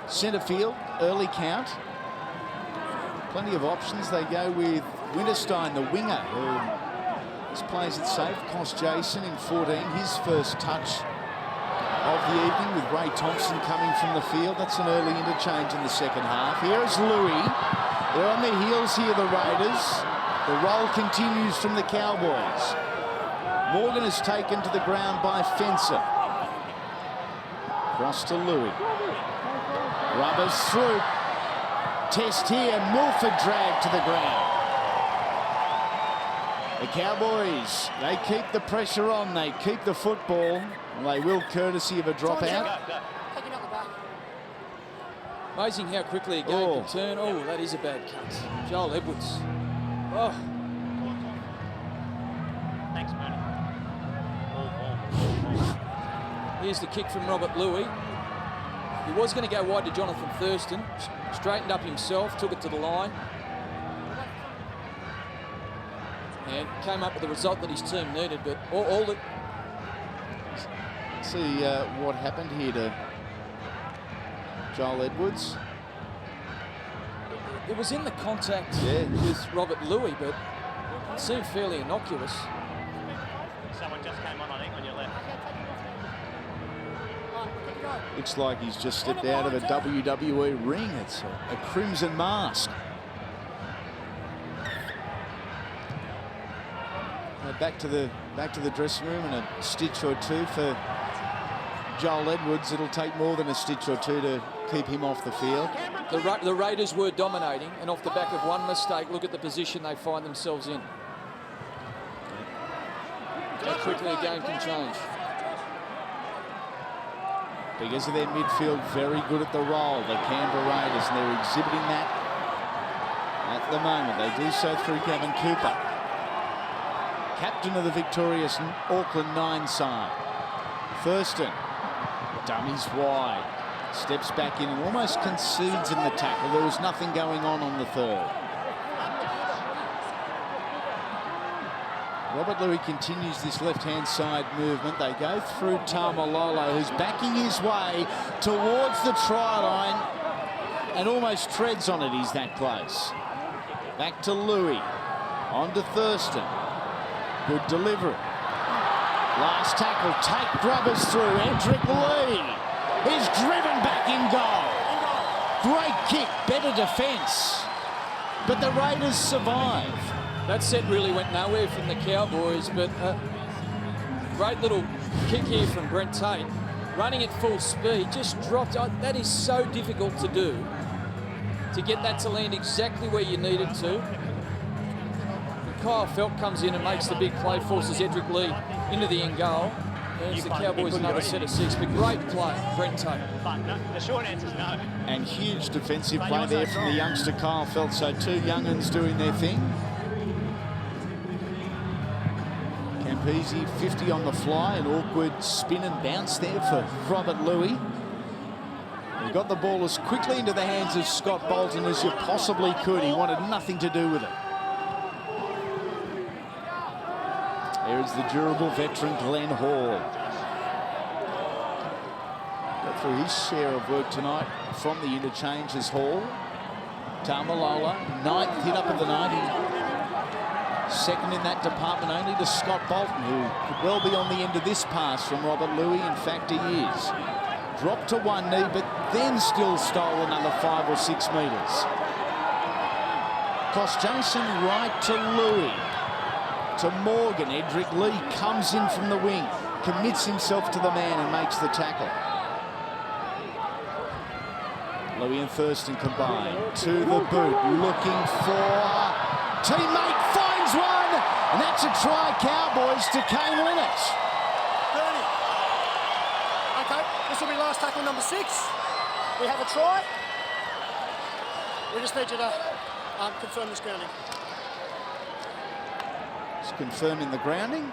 Centre field, early count. Plenty of options. They go with Winterstein, the winger, who just plays it safe. Cost Jason in 14, his first touch of the evening, with Ray Thompson coming from the field. That's an early interchange in the second half. Here is Louis. They're on their heels here, the Raiders. The roll continues from the Cowboys. Morgan is taken to the ground by Fencer. Cross to Louis. Rubbers through. Test here. Milford dragged to the ground. The Cowboys, they keep the pressure on. They keep the football. And they will, courtesy of a dropout. Amazing how quickly a game can turn. Oh, that is a bad cut. Joel Edwards. Oh. Thanks, Bernie. Here's the kick from Robert Louis. He was going to go wide to Jonathan Thurston. Straightened up himself, took it to the line. And came up with the result that his team needed, but all that... See what happened here to Joel Edwards. It was in the contact with Robert Louis, but it seemed fairly innocuous. Someone just came on your left. Looks like he's just stepped out of a WWE ring. It's a crimson mask. Back to the dressing room, and a stitch or two for Joel Edwards. It'll take more than a stitch or two to keep him off the field. The Raiders were dominating, and off the back of one mistake, look at the position they find themselves in. How quickly a game can change. Because of their midfield, very good at the roll, the Canberra Raiders, and they're exhibiting that at the moment. They do so through Gavin Cooper, captain of the victorious Auckland 9 side. Thurston, dummies wide, steps back in and almost concedes in the tackle. There was nothing going on the third. Robert Louis continues this left-hand side movement. They go through Tamalolo, who's backing his way towards the try line and almost treads on it. He's that close. Back to Louis. On to Thurston. Good delivery. Last tackle. Take Grubbers through. Edric Lee is driven back in goal. Great kick. Better defence. But the Raiders survive. That set really went nowhere from the Cowboys, but great little kick here from Brent Tate. Running at full speed, just dropped. That is so difficult to do, to get that to land exactly where you need it to. And Kyle Felt comes in and makes the big play, forces Edric Lee into the end goal. There's the Cowboys another set of 6, but great play, Brent Tate. But no, the short answer is no. And huge defensive play there from the youngster Kyle Felt. So two young'uns doing their thing. Campese 50 on the fly, an awkward spin and bounce there for Robert Louis. He got the ball as quickly into the hands of Scott Bolton as you possibly could. He wanted nothing to do with it. There is the durable veteran Glenn Hall. Got through his share of work tonight from the interchange as Hall. Tamalolo, 9th hit up of the night. Second in that department only to Scott Bolton, who could well be on the end of this pass from Robert Louis. In fact, he is. Dropped to one knee, but then still stole another 5 or 6 metres. Cost Jason right to Louis. To Morgan. Edric Lee comes in from the wing, commits himself to the man and makes the tackle. Louis and Thurston combine. To the boot, looking for teammate. One, and that's a try, Cowboys, to Kane Linnett. Bernie. Okay, this will be last tackle number 6. We have a try. We just need you to confirm this grounding. Just confirming the grounding.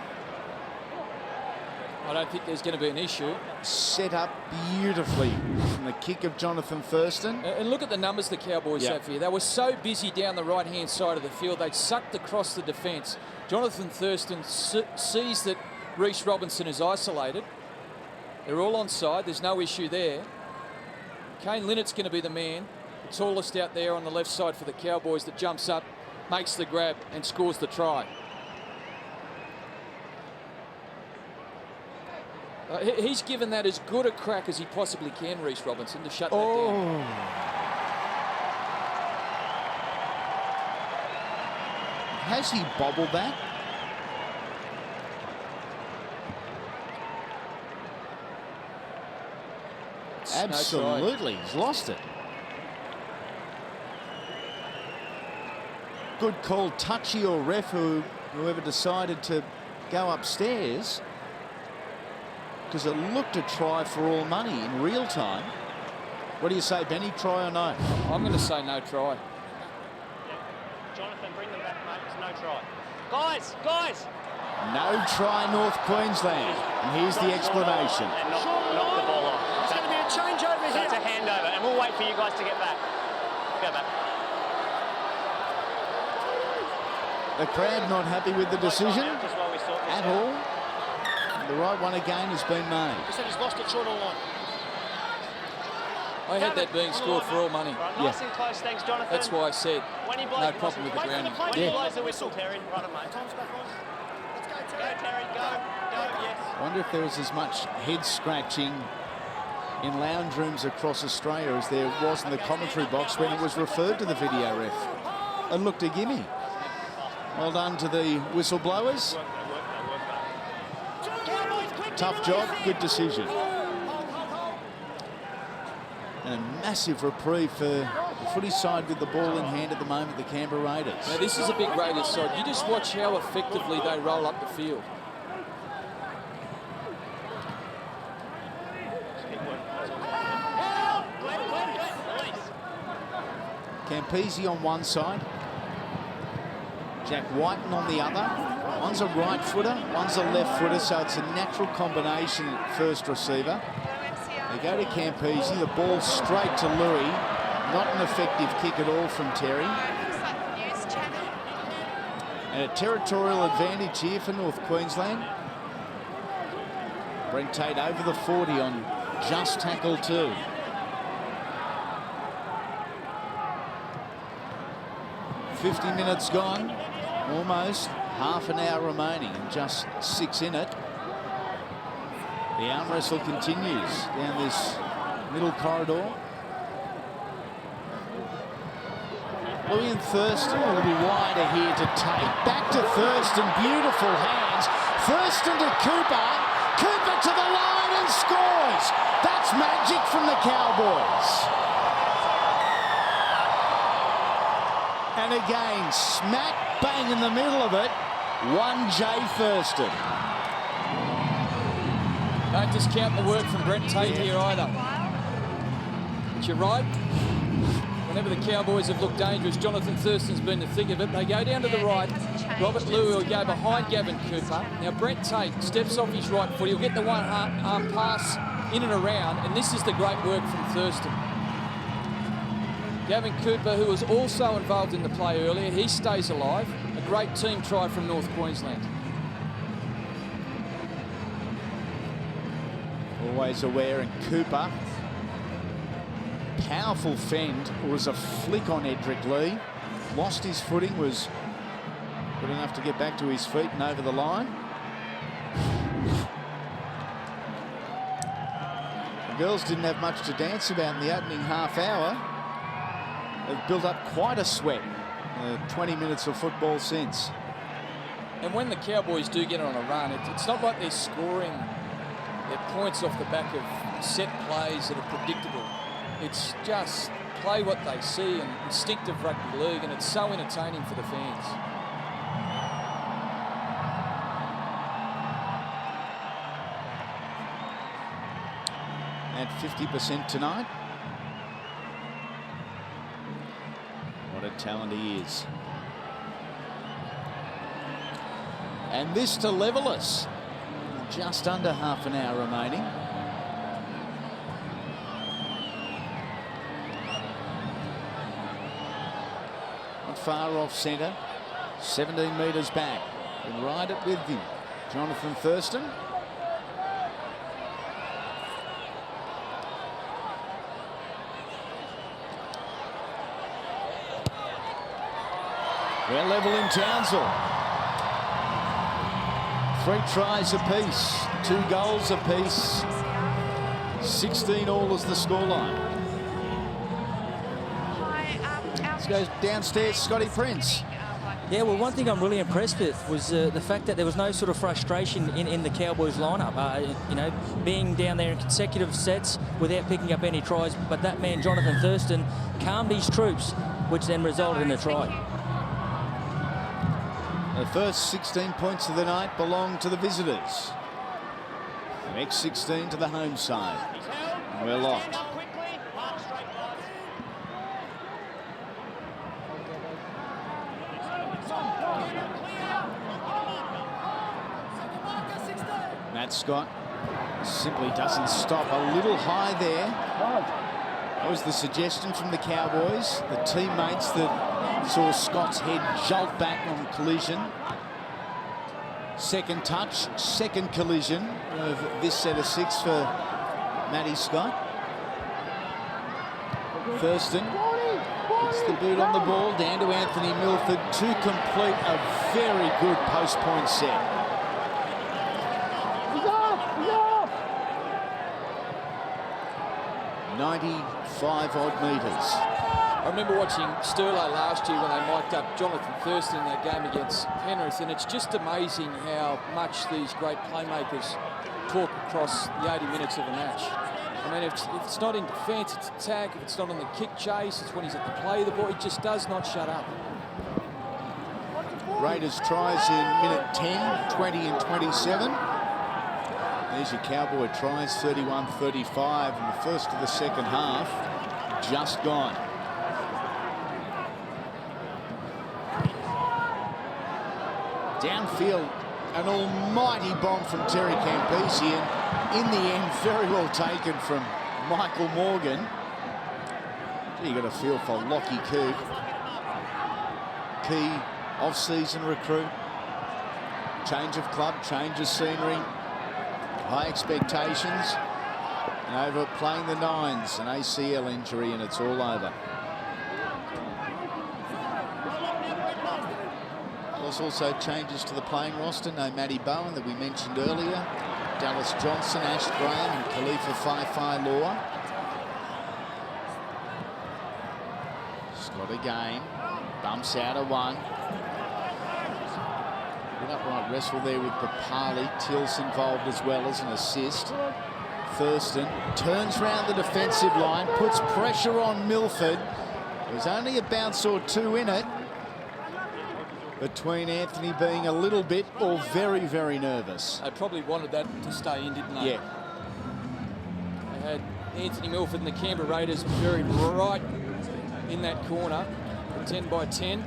I don't think there's going to be an issue. Set up beautifully from the kick of Jonathan Thurston. And look at the numbers the Cowboys have here. They were so busy down the right-hand side of the field. They sucked across the defence. Jonathan Thurston sees that Reece Robinson is isolated. They're all onside. There's no issue there. Kane Linnett's going to be the man, the tallest out there on the left side for the Cowboys, that jumps up, makes the grab and scores the try. He's given that as good a crack as he possibly can, Reece Robinson, to shut that down. Has he bobbled that? Absolutely, he's lost it. Good call, touchy or ref, whoever decided to go upstairs, because it looked a try for all money in real time. What do you say, Benny? Try or no? I'm going to say no try. Yeah. Jonathan, bring them back, mate. It's no try. Guys, guys! No try, North Queensland. And here's the explanation. And knock the ball off. There's going to be a change over So here. it's a handover, and we'll wait for you guys to get back. Go back. The crowd not happy with the decision Just while we sort this at out. all. The right one again has been made. He said he's lost it short on line. I had that being scored for all money. Right, nice and close, thanks, Jonathan. That's why I said When he blows no problem with the grounding. When he blows the whistle, Terry, right on, mate. Time's back on. Let's go, Go, Terry. Terry, go, yes. I wonder if there was as much head scratching in lounge rooms across Australia as there was in the commentary box when it was referred to the video ref. It looked a gimme. Well done to the whistleblowers. Tough job, good decision. And a massive reprieve for the footy side with the ball in hand at the moment, the Canberra Raiders. Now, this is a big Raiders side. You just watch how effectively they roll up the field. Campese on one side, Jack Whiten on the other. One's a right footer, one's a left footer, so it's a natural combination at first receiver. They go to Campese, the ball straight to Louis. Not an effective kick at all from Terry. And a territorial advantage here for North Queensland. Brent Tate over the 40 on just tackle 2. "50 minutes gone, almost half an hour remaining, and just 6 in it. The arm wrestle continues down this middle corridor. Louis and Thurston will be wider here to take. Back to Thurston, beautiful hands. Thurston to Cooper. Cooper to the line and scores. That's magic from the Cowboys. And again, smack bang in the middle of it, 1J Thurston. Don't discount the work from Brent Tate here either. But you're right. Whenever the Cowboys have looked dangerous, Jonathan Thurston's been the thick of it. They go down to the right. Robert Louis will go behind Gavin Cooper. Now Brent Tate steps off his right foot. He'll get the one-arm pass in and around, and this is the great work from Thurston. Gavin Cooper, who was also involved in the play earlier, he stays alive. A great team try from North Queensland. Always aware, and Cooper, powerful fend, or was a flick on Edric Lee. Lost his footing, was good enough to get back to his feet and over the line. The girls didn't have much to dance about in the opening half hour. They've built up quite a sweat. 20 minutes of football since. And when the Cowboys do get on a run, it's not like they're scoring their points off the back of set plays that are predictable. It's just play what they see and instinctive rugby league, and it's so entertaining for the fans. At 50% tonight. talent he is. And this to level us. Just under half an hour remaining. Not far off centre. 17 metres back. Can ride it with him. Jonathan Thurston. We're level in Townsville. 3 tries apiece, 2 goals apiece. 16 all is the scoreline. Let's go downstairs, Scotty Prince. Yeah, well, one thing I'm really impressed with was the fact that there was no sort of frustration in the Cowboys lineup. You know, being down there in consecutive sets without picking up any tries, but that man, Jonathan Thurston, calmed his troops, which then resulted in a try. The first 16 points of the night belong to the visitors. The next 16 to the home side. And we're locked. Matt Scott simply doesn't stop. A little high there. That was the suggestion from the Cowboys. The teammates that saw Scott's head jolt back on collision. Second touch, second collision of this set of 6 for Matty Scott. Thurston puts the boot on the ball, down to Anthony Milford to complete a very good post-point set. 95 odd metres. I remember watching Sterlo last year when they mic'd up Jonathan Thurston in that game against Penrith, and it's just amazing how much these great playmakers talk across the 80 minutes of a match. I mean, if it's not in defence, it's attack. If it's not on the kick chase, it's when he's at the play of the ball. He just does not shut up. Raiders tries in minute 10, 20 and 27. There's your Cowboy tries, 31-35 in the first of the second half. Just gone. Downfield, an almighty bomb from Terry Campese, and in the end, very well taken from Michael Morgan. You got a feel for Lockie Coote. Key off-season recruit. Change of club, change of scenery. High expectations. And over playing the Nines, an ACL injury, and it's all over. There's also changes to the playing roster. No Matty Bowen that we mentioned earlier. Dallas Johnson, Ash Graham and Khalifa Fai Law. Scott again. Bumps out of one. Good upright wrestle there with Papali. Tills involved as well as an assist. Thurston turns round the defensive line, puts pressure on Milford. There's only a bounce or 2 in it. Between Anthony being a little bit or very, very nervous. They probably wanted that to stay in, didn't they? Yeah. They had Anthony Milford and the Canberra Raiders very right in that corner, 10 by 10.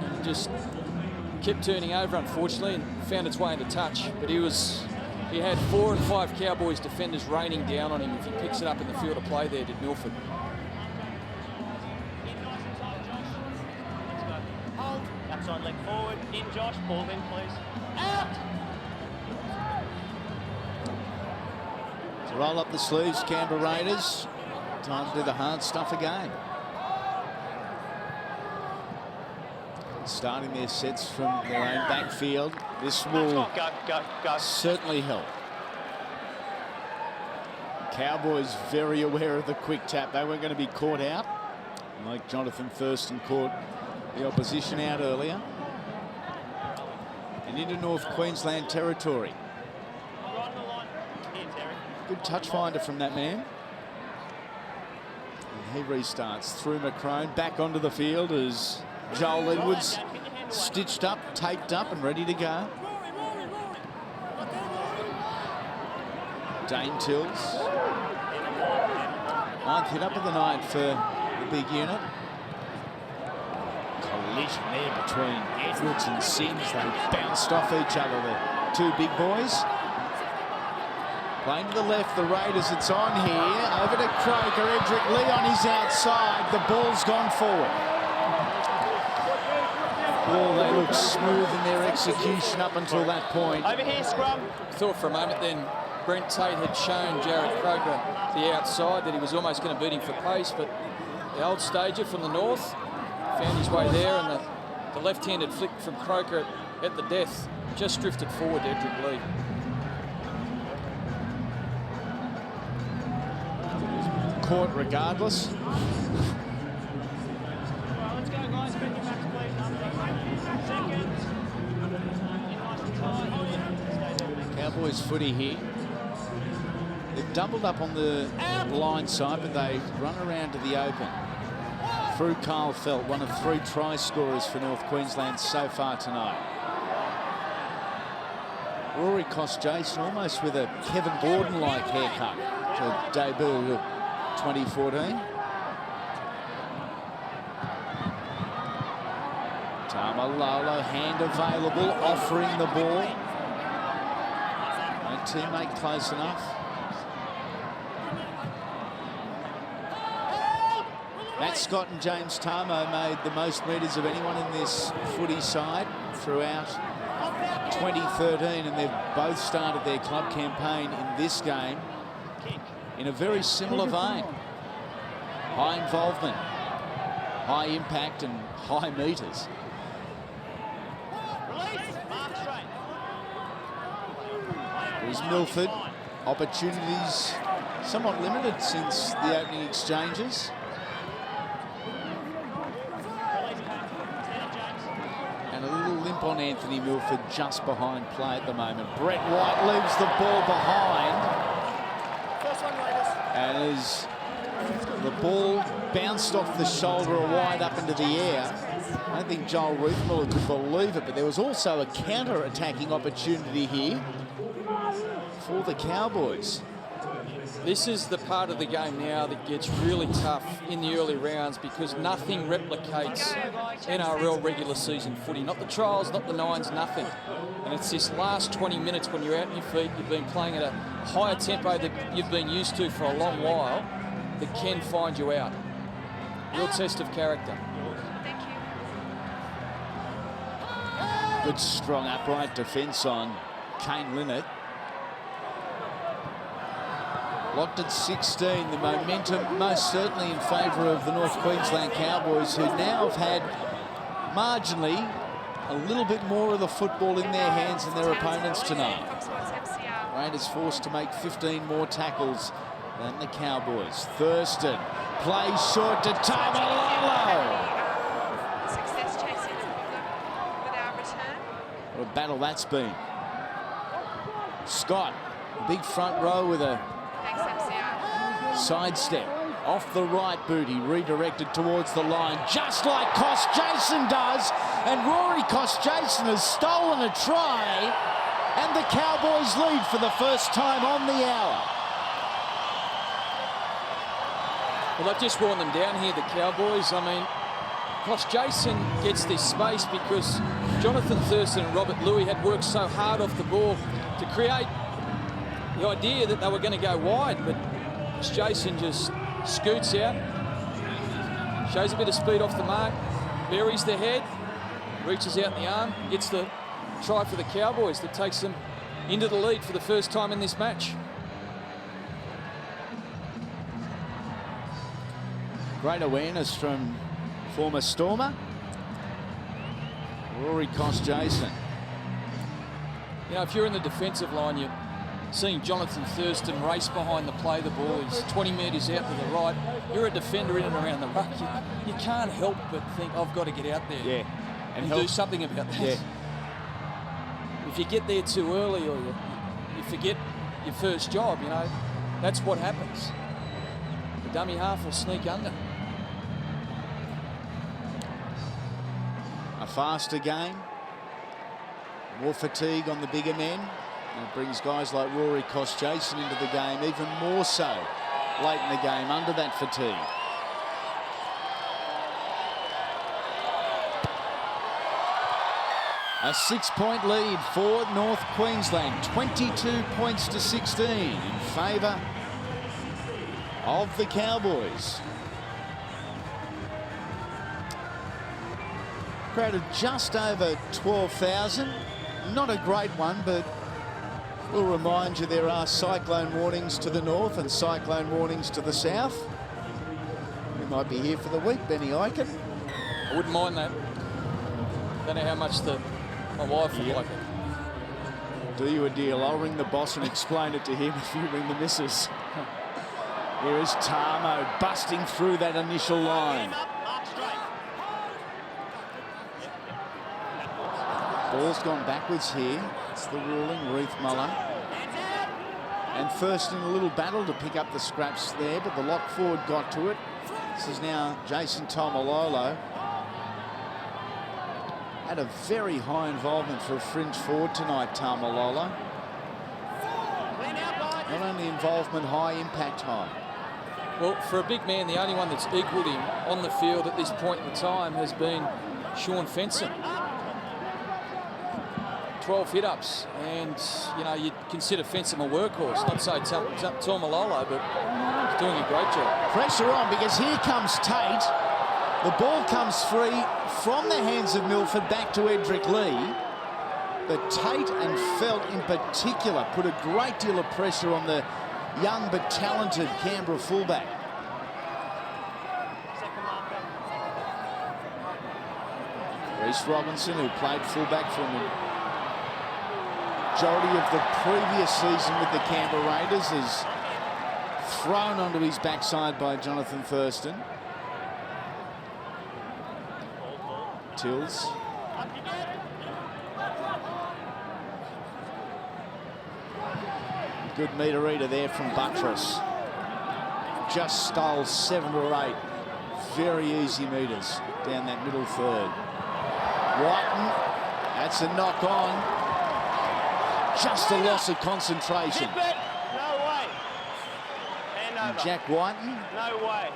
And just kept turning over, unfortunately, and found its way into touch. But he had 4 and 5 Cowboys defenders raining down on him if he picks it up in the field of play there, did Milford. Outside leg forward, in Josh, ball in please. Out! To roll up the sleeves, Canberra Raiders. Time to do the hard stuff again. Starting their sets from their own backfield. This will certainly help. Cowboys very aware of the quick tap. They weren't going to be caught out, like Jonathan Thurston caught the opposition out earlier. And into North Queensland territory. Good touch finder from that man. And he restarts through McCrone, back onto the field as Joel Edwards stitched up, taped up and ready to go. Dane Tills. 9th hit up of the night for the big unit. collision there between Edwards and Sims. They bounced off each other, the two big boys. Playing to the left, the Raiders, it's on here. Over to Croker, Edric Lee on his outside. The ball's gone forward. Oh, they look smooth in their execution up until that point. Over here, scrum. Thought for a moment then Brent Tate had shown Jared Croker the outside, that he was almost going to beat him for pace, but the old stager from the north found his way there, and the left-handed flick from Croker at the death just drifted forward to Edric Lee. Caught regardless. Well, let's go, guys. Bend your backs, please. Seconds. Nice and tight. Cowboys footy here. They've doubled up on the line side, but they run around to the open. Through Carl Felt, one of 3 try scorers for North Queensland so far tonight. Rory Kos-Jason almost with a Kevin Gordon-like haircut to debut 2014. Tamalolo, hand available, offering the ball. No teammate close enough. Matt Scott and James Tamo made the most metres of anyone in this footy side throughout 2013, and they've both started their club campaign in this game in a very similar vein. High involvement, high impact and high metres. There's Milford. Opportunities somewhat limited since the opening exchanges. And a little limp on Anthony Milford just behind play at the moment. Brett White leaves the ball behind. And as the ball bounced off the shoulder of White up into the air, I don't think Joel Ruthmiller could believe it, but there was also a counter-attacking opportunity here for the Cowboys. This is the part of the game now that gets really tough in the early rounds, because nothing replicates NRL regular season footy. Not the trials, not the nines, nothing. And it's this last 20 minutes when you're out on your feet, you've been playing at a higher tempo that you've been used to for a long while, that can find you out. Real test of character. Good, strong, upright defence on Kane Linnett. Locked at 16, the momentum most certainly in favour of the North Queensland Cowboys, who now have had marginally a little bit more of the football in their hands than their opponents tonight. Raiders forced to make 15 more tackles than the Cowboys. Thurston plays short to Tamalolo. What a battle that's been. Scott, big front row with a sidestep. Off the right boot, he redirected towards the line, just like Kos-Jason does. And Rory Kos-Jason has stolen a try, and the Cowboys lead for the first time on the hour. Well, they've just worn them down here, the Cowboys. I mean, Kos-Jason gets this space because Jonathan Thurston and Robert Louis had worked so hard off the ball to create the idea that they were going to go wide, but Kos-Jason just scoots out, shows a bit of speed off the mark, buries the head, reaches out in the arm, gets the try for the Cowboys that takes them into the lead for the first time in this match. Great awareness from former Stormer, Rory Kos-Jason. You know, if you're in the defensive line, you're seeing Jonathan Thurston race behind the play the ball. He's 20 metres out to the right. You're a defender in and around the ruck. You can't help but think, I've got to get out there and do something about that. Yeah. If you get there too early or you forget your first job, you know, that's what happens. The dummy half will sneak under. A faster game, more fatigue on the bigger men. And it brings guys like Rory Kos-Jason into the game, even more so late in the game, under that fatigue. A 6-point lead for North Queensland, 22 points to 16 in favour of the Cowboys. Crowd of just over 12,000. Not a great one, but we'll remind you there are cyclone warnings to the north and cyclone warnings to the south. We might be here for the week, Benny Eichen. I wouldn't mind that. Don't know how much my wife would like it. Do you a deal? I'll ring the boss and explain it to him if you ring the missus. Here is Tarmo busting through that initial line. Ball's gone backwards here. It's the ruling, Ruth Muller. And Thurston a little battle to pick up the scraps there, but the lock forward got to it. This is now Jason Tomalolo. Had a very high involvement for a fringe forward tonight, Tamalolo. Not only involvement high, impact high. Well, for a big man, the only one that's equalled him on the field at this point in time has been Sean Fenson. 12 hit-ups, and you know, you'd consider Fenson a workhorse, not so Tomalolo, but he's doing a great job. Pressure on, because here comes Tate. The ball comes free from the hands of Milford back to Edric Lee. But Tate and Felt in particular put a great deal of pressure on the young but talented Canberra fullback. Reece Robinson, who played fullback for the majority of the previous season with the Canberra Raiders, is thrown onto his backside by Jonathan Thurston. Tills. Good meter reader there from Buttress. Just stole 7 or 8 very easy meters down that middle third. Whiten, that's a knock on. Just a loss of concentration. No way. And Jack Whiten. No way.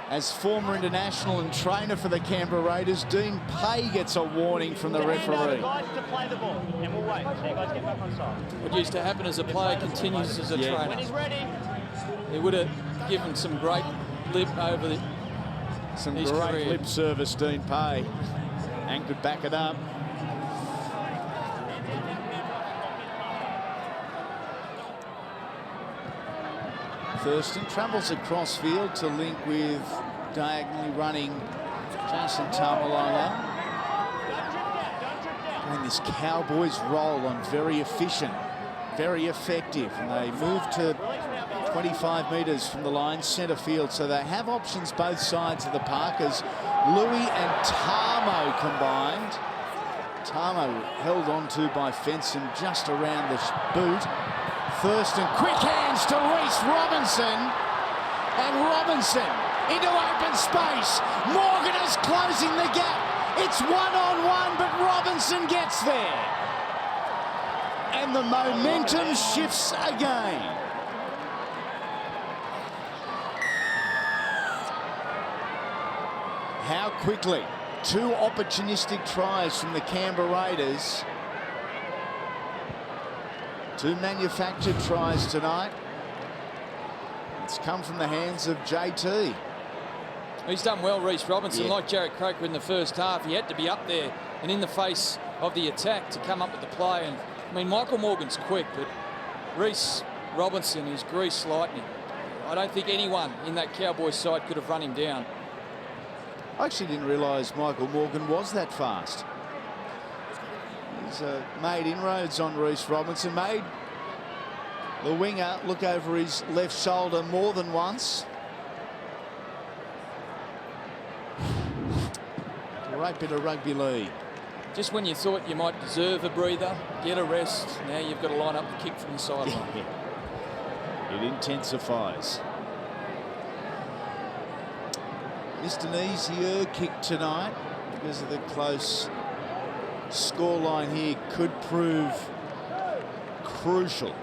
As former international and trainer for the Canberra Raiders, Dean Pay gets a warning from the referee. Guys to play the ball, and we'll wait. So you guys get back on side. What used to happen as a player continues as a trainer. When he's ready. He would have given some great lip over his great career. lip service, Dean Pay, and could back it up. Thurston travels across field to link with diagonally running Jason Tamalolo. And this Cowboys roll on very efficient, very effective. And they move to 25 metres from the line, centre field. So they have options both sides of the park as Louis and Tarmo combined. Tarmo held on to by Fenson just around the boot. Thurston, quick hands to Reece Robinson, and Robinson into open space. Morgan is closing the gap. It's 1-on-1, but Robinson gets there. And the momentum shifts again. How quickly. 2 opportunistic tries from the Canberra Raiders. 2 manufactured tries tonight. It's come from the hands of JT. He's done well, Reece Robinson. Like Jarrett Croker in the first half, he had to be up there and in the face of the attack to come up with the play. And I mean, Michael Morgan's quick, but Reece Robinson is grease lightning. I don't think anyone in that Cowboys side could have run him down. I actually didn't realise Michael Morgan was that fast. He's made inroads on Reece Robinson, made the winger look over his left shoulder more than once. Great bit of rugby league. Just when you thought you might deserve a breather, get a rest, now you've got to line up the kick from the sideline. It intensifies. Missed an easier kick tonight because of the close scoreline here. Could prove crucial.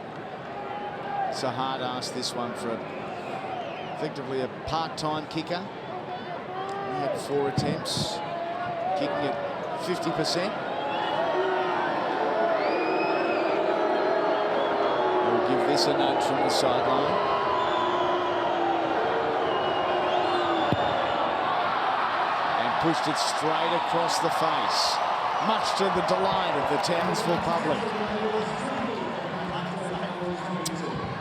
It's a hard ask, this one, for effectively a part-time kicker. He had 4 attempts, kicking at 50%. We'll give this a note from the sideline. And pushed it straight across the face, much to the delight of the Townsville public.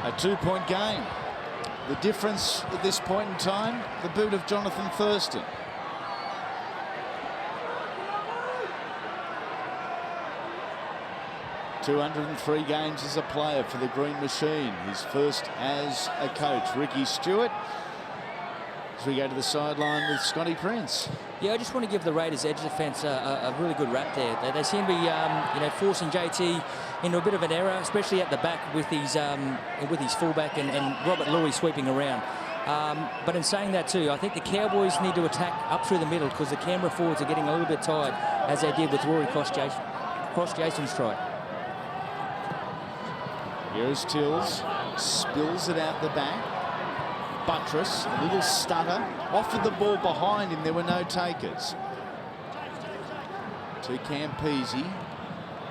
A 2-point game. The difference at this point in time, the boot of Jonathan Thurston. ...203 games as a player for the Green Machine. His first as a coach, Ricky Stewart. As we go to the sideline with Scotty Prince. Yeah, I just want to give the Raiders' edge defence a really good rap there. They seem to be, forcing JT into a bit of an error, especially at the back with his fullback and Robert Louis sweeping around. But in saying that too, I think the Cowboys need to attack up through the middle because the Canberra forwards are getting a little bit tired, as they did with Rory cross Jason's try. Here's Tills, spills it out the back. Buttress, a little stutter, offered the ball behind him, there were no takers. To Campese,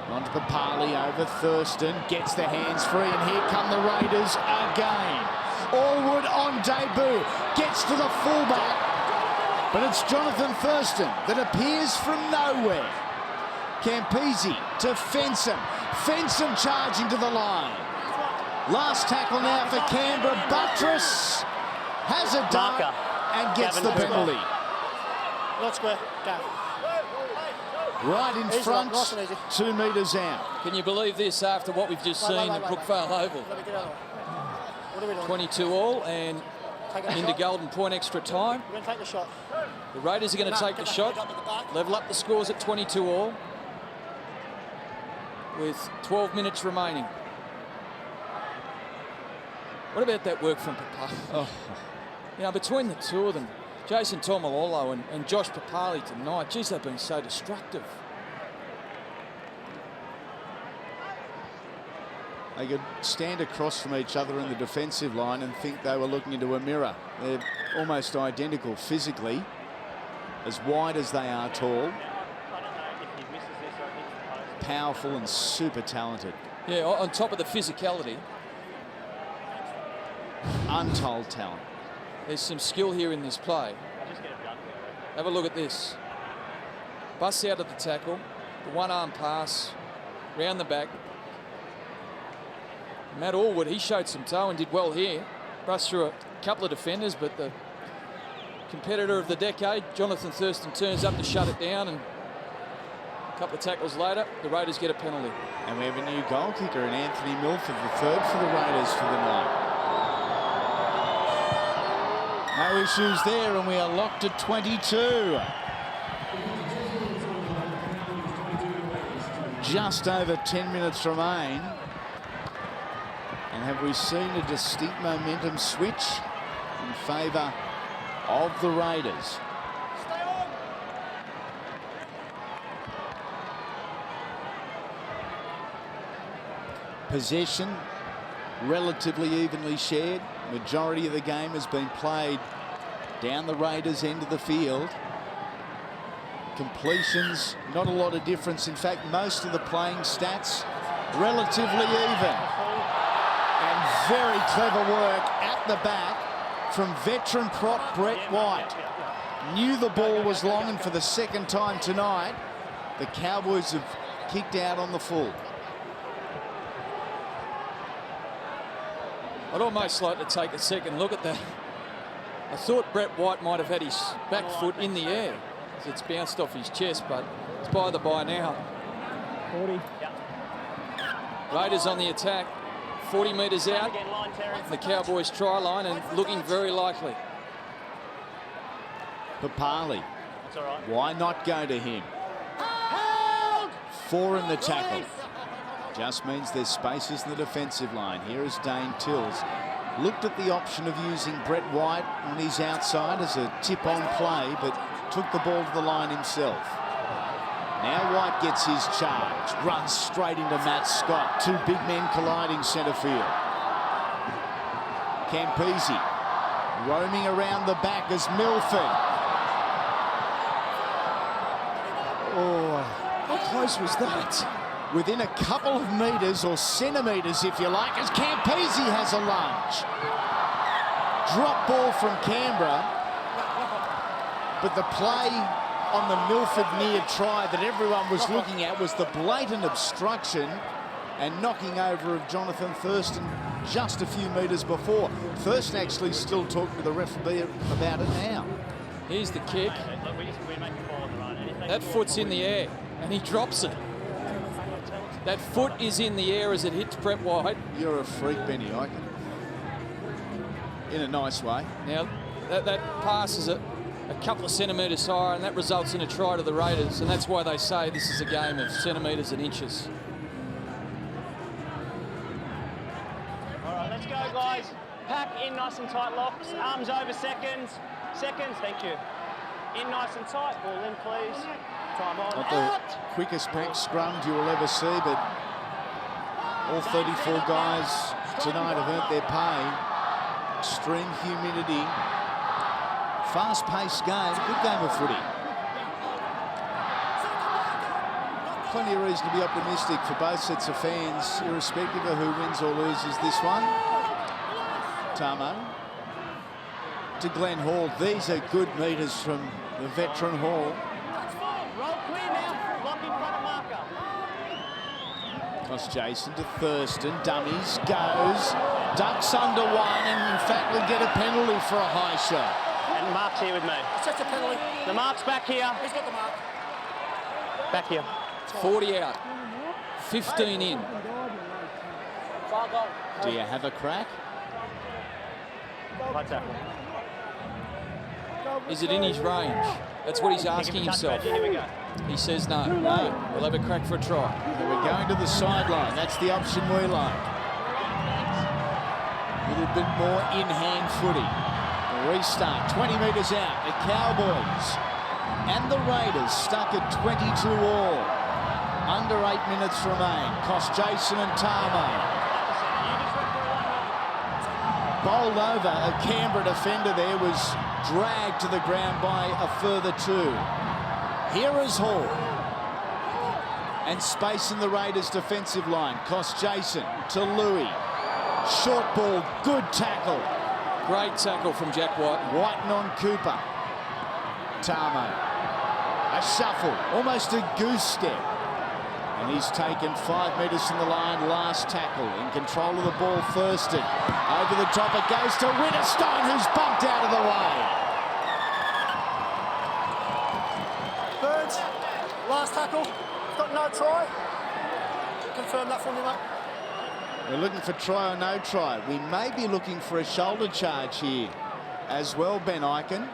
on to Papali over Thurston, gets the hands free, and here come the Raiders again. Allwood on debut, gets to the fullback, but it's Jonathan Thurston that appears from nowhere. Campese to Fensom charging to the line. Last tackle now for Canberra. Buttress has a dart and gets the penalty. Not square. Go. Right in front, 2 metres out. Can you believe this after what we've just seen at Brookvale Oval? 22 all and into Golden Point extra time. We're going to take the shot. The Raiders are going to take the shot, level up the scores at 22 all with 12 minutes remaining. What about that work from Papali? Oh. Between the two of them, Jason Tomalolo and Josh Papali tonight, geez, they've been so destructive. They could stand across from each other in the defensive line and think they were looking into a mirror. They're almost identical physically, as wide as they are tall. Powerful and super talented. Yeah, on top of the physicality. Untold talent. There's some skill here in this play. Have a look at this. Bust out of the tackle, the one-arm pass, round the back. Matt Allwood, he showed some toe and did well here. Brushed through a couple of defenders, but the competitor of the decade, Jonathan Thurston, turns up to shut it down, and a couple of tackles later, the Raiders get a penalty. And we have a new goal kicker in Anthony Milford, the third for the Raiders for the night. No issues there, and we are locked at 22. Just over 10 minutes remain. And have we seen a distinct momentum switch in favour of the Raiders? Possession relatively evenly shared. Majority of the game has been played down the Raiders' end of the field. Completions, not a lot of difference. In fact, most of the playing stats relatively even. And very clever work at the back from veteran prop Brett White. Knew the ball was long, and for the second time tonight, the Cowboys have kicked out on the full. I'd almost like to take a second look at that. I thought Brett White might have had his back foot in the air as it's bounced off his chest, but it's by the by now. 40. Raiders on the attack, 40 metres out, the Cowboys try line, and looking very likely. Papali, why not go to him? 4 in the tackle. Just means there's spaces in the defensive line. Here is Dane Tills. Looked at the option of using Brett White on his outside as a tip-on play, but took the ball to the line himself. Now White gets his charge, runs straight into Matt Scott. 2 big men colliding centre field. Campese roaming around the back as Milford. Oh, How close was that? within a couple of metres or centimetres, if you like, as Campese has a lunge. Drop ball from Canberra, but the play on the Milford near try that everyone was looking at was the blatant obstruction and knocking over of Jonathan Thurston just a few metres before. Thurston actually still talking to the referee about it now. Here's the kick. That foot's in the air, and he drops it. That foot is in the air as it hits Brett White. You're a freak, Benny, in a nice way. Now, that pass is a couple of centimetres higher, and that results in a try to the Raiders, and that's why they say this is a game of centimetres and inches. All right, let's go, guys. Pack in nice and tight locks. Arms over seconds. Seconds, thank you. In nice and tight. Ball in, please. Time on. Not the quickest pack scrummed you will ever see, but all 34 guys tonight have earned their pay. Extreme humidity. Fast-paced game. Good game of footy. Plenty of reason to be optimistic for both sets of fans, irrespective of who wins or loses this one. Tamo to Glenn Hall. These are good metres from the veteran Hall. Roll clear now. Lock in front of marker. Cross Jason to Thurston. Dummies. Goes. Ducks under one and in fact will get a penalty for a high shot. And Mark's here with me. It's just a penalty. The Mark's back here. He's got the mark. Back here. 40 out. 15 in. Do you have a crack? High tackle. Is it in his range? That's what he's asking himself. Here we go. He says no. No. We'll have a crack for a try. And we're going to the sideline. That's the option we like. A little bit more in-hand footy. A restart, 20 metres out. The Cowboys and the Raiders stuck at 22 all. Under 8 minutes remain. Cost Jason and Tamo. Bowled over. A Canberra defender there was dragged to the ground by a further two. Here is Hall. And space in the Raiders' defensive line. Cost Jason to Louis. Short ball, good tackle. Great tackle from Jack White. Whiten on Cooper. Tamo. A shuffle, almost a goose step. And he's taken 5 metres from the line, last tackle. In control of the ball, Thurston. Over the top, it goes to Winterstein, who's bumped out of the way. Burns, last tackle. Got no try. Confirm that for me, mate. We're looking for try or no try. We may be looking for a shoulder charge here as well, Ben Eichen.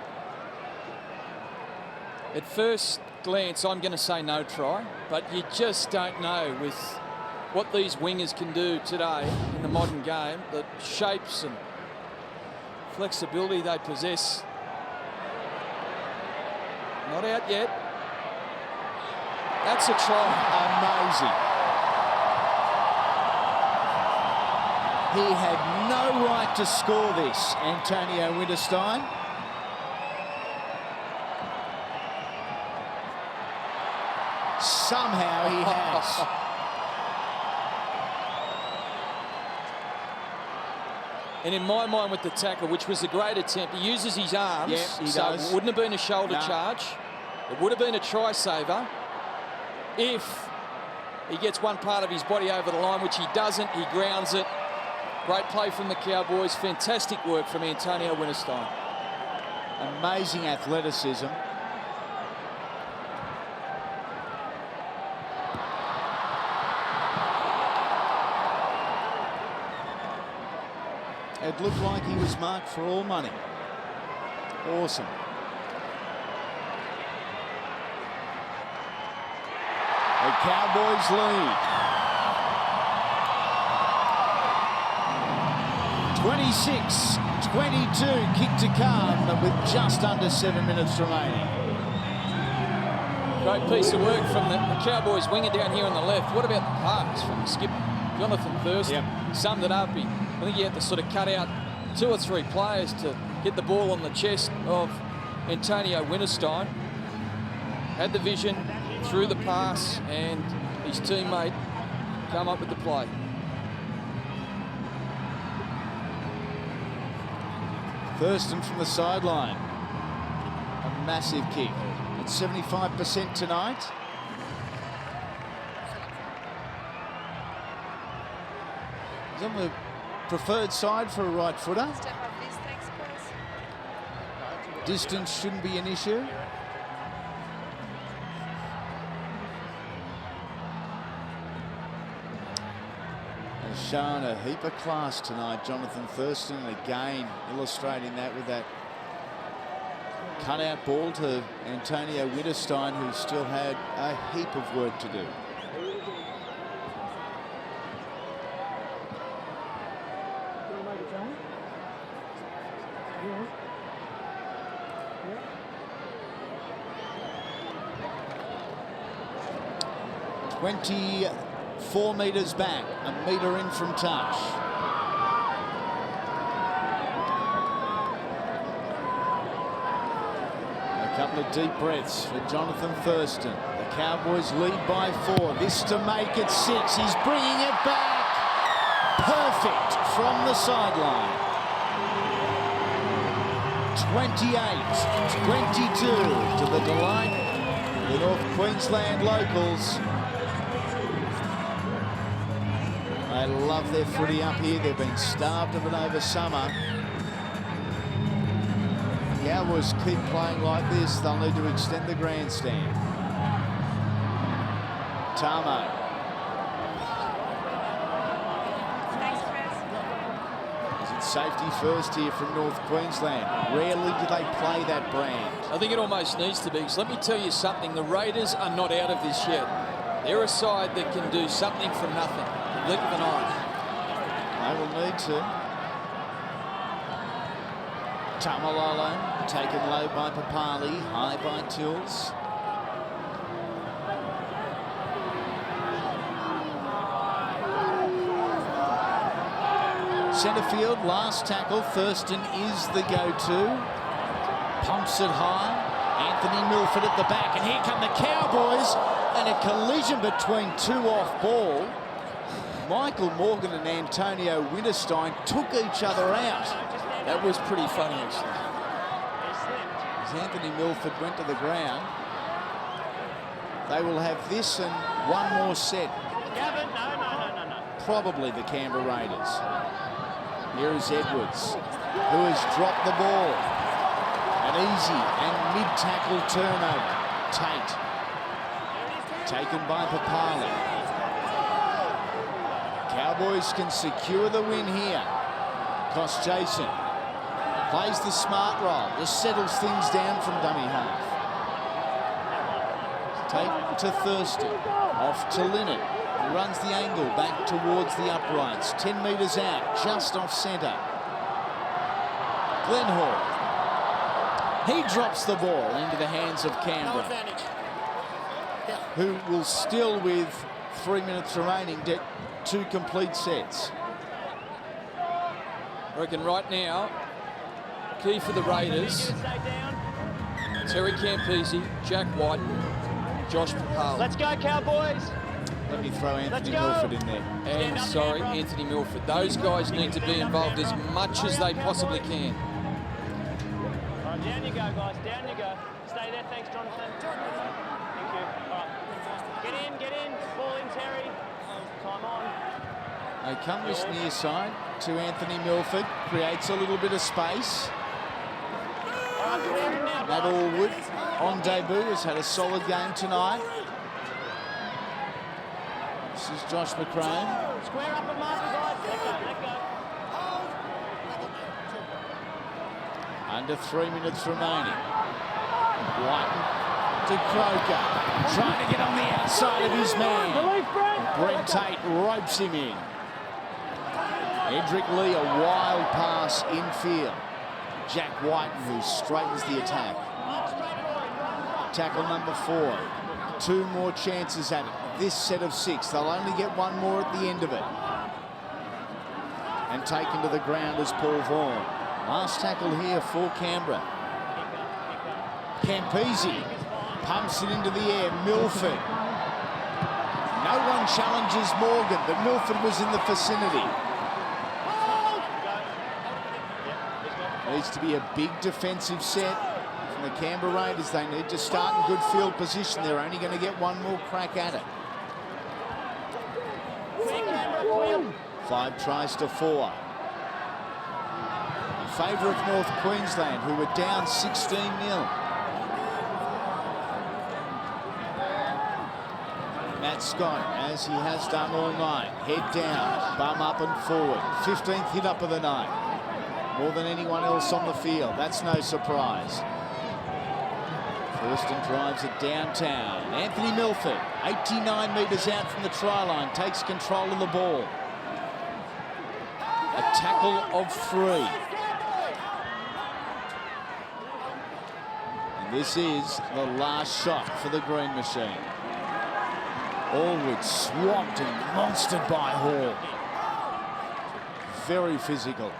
At first glance, I'm going to say no try, but you just don't know with what these wingers can do today in the modern game, the shapes and flexibility they possess. Not out yet. That's a try. Amazing. He had no right to score this, Antonio Winterstein. Somehow he has. And in my mind with the tackle, which was a great attempt, he uses his arms. Yeah, he so does. It wouldn't have been a shoulder No. charge. It would have been a try saver if he gets one part of his body over the line, which he doesn't. He grounds it. Great play from the Cowboys. Fantastic work from Antonio Winterstein. Amazing athleticism. It looked like he was marked for all money. Awesome. The Cowboys lead. 26-22, kick to come, but with just under 7 minutes remaining. Great piece of work from the Cowboys winger down here on the left. What about the pass from the skipper, Jonathan Thurston? Yep. Summed it up. I think he had to sort of cut out 2 or 3 players to get the ball on the chest of Antonio Winterstein. Had the vision, threw the pass, and his teammate come up with the play. Thurston from the sideline. A massive kick. At 75% tonight. He's on the preferred side for a right footer. Distance shouldn't be an issue. Has shown a heap of class tonight, Jonathan Thurston, again illustrating that with that cut-out ball to Antonio Winterstein, who still had a heap of work to do. Yeah. 24 metres back, a metre in from touch. A couple of deep breaths for Jonathan Thurston. The Cowboys lead by 4. This to make it 6. He's bringing it back. Perfect from the sideline. 28-22 to the delight of the North Queensland locals. They love their footy up here. They've been starved of it over summer. The Cowboys keep playing like this, they'll need to extend the grandstand. Tamo. Is it safety first here from North Queensland? Rarely do they play that brand. I think it almost needs to be, because let me tell you something, the Raiders are not out of this yet. They're a side that can do something from nothing. Blink of an eye. They will need to. Tamalolo taken low by Papali, high by Tills. Centre field, last tackle. Thurston is the go-to. Pumps it high. Anthony Milford at the back, and here come the Cowboys, and a collision between two off ball. Michael Morgan and Antonio Winterstein took each other out. That was pretty funny, actually. As Anthony Milford went to the ground, they will have this and one more set. No. Probably the Canberra Raiders. Here is Edwards, who has dropped the ball. An easy and mid-tackle turnover. Tate. Taken by Papali. Cowboys can secure the win here. Cost Jason plays the smart roll, just settles things down from dummy half. Take to Thurston, off to Linnett, who runs the angle back towards the uprights. 10 metres out, just off centre. Glenhall. He drops the ball into the hands of Canberra, who will still, with 3 minutes remaining, get 2 complete sets. I reckon right now, key for the Raiders, Terry Campese, Jack White, Josh Papali. Let's go, Cowboys. Let me throw Anthony Milford in there. And, sorry, Anthony Milford. Those guys need to be involved as much as they possibly can. All right, down you go, guys. Down you go. Stay there. Thanks, Jonathan. Thank you. All right. Get in. Ball in, Terry. Time on. They come this near side to Anthony Milford. Creates a little bit of space. All right, clear him now, Matt guys. Allwood on debut has had a solid game tonight. This is Josh McCrone. Square up and mark the guys. Let go. Under 3 minutes remaining. White to Croker. Trying to get on the outside of his man. Brent Tate ropes him in. Edric Lee, a wild pass infield. Jack White, who straightens the attack. Tackle number 4. 2 more chances at it. This set of 6. They'll only get 1 more at the end of it. And taken to the ground is Paul Vaughan. Last tackle here for Canberra. Campese pumps it into the air. Milford. No Thurston challenges Morgan, but Milford was in the vicinity. Needs to be a big defensive set from the Canberra Raiders. They need to start in good field position. They're only going to get one more crack at it. 5 tries to 4. In favour of North Queensland, who were down 16-0. Matt Scott, as he has done all night, head down, bum up and forward. 15th hit up of the night. More than anyone else on the field. That's no surprise. Thurston drives it downtown. Anthony Milford, 89 metres out from the try line, takes control of the ball. A tackle of 3. And this is the last shot for the Green Machine. Allwood swamped and monstered by Hall. Very physical.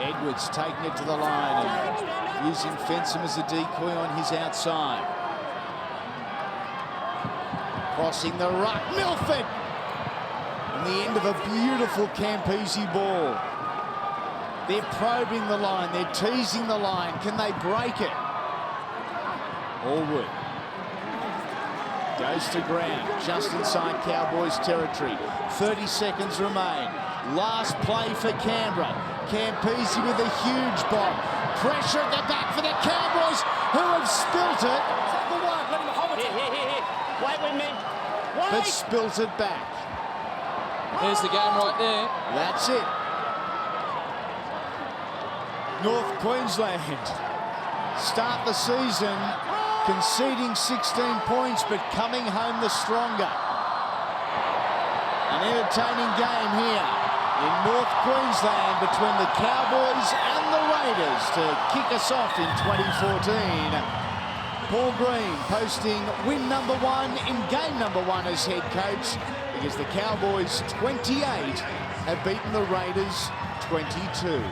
Edwards taking it to the line and using Fensom as a decoy on his outside. Crossing the ruck, Milford! And the end of a beautiful Campese ball. They're probing the line, they're teasing the line. Can they break it? Allwood goes to ground, just inside Cowboys territory. 30 seconds remain. Last play for Canberra. Campese with a huge bomb. Pressure at the back for the Cowboys, who have spilt it. Here. Wait with me. Wait. But spilt it back. There's the game right there. That's it. North Queensland start the season conceding 16 points, but coming home the stronger. An entertaining game here in North Queensland between the Cowboys and the Raiders to kick us off in 2014. Paul Green posting win number 1 in game number 1 as head coach, because the Cowboys 28 have beaten the Raiders 22.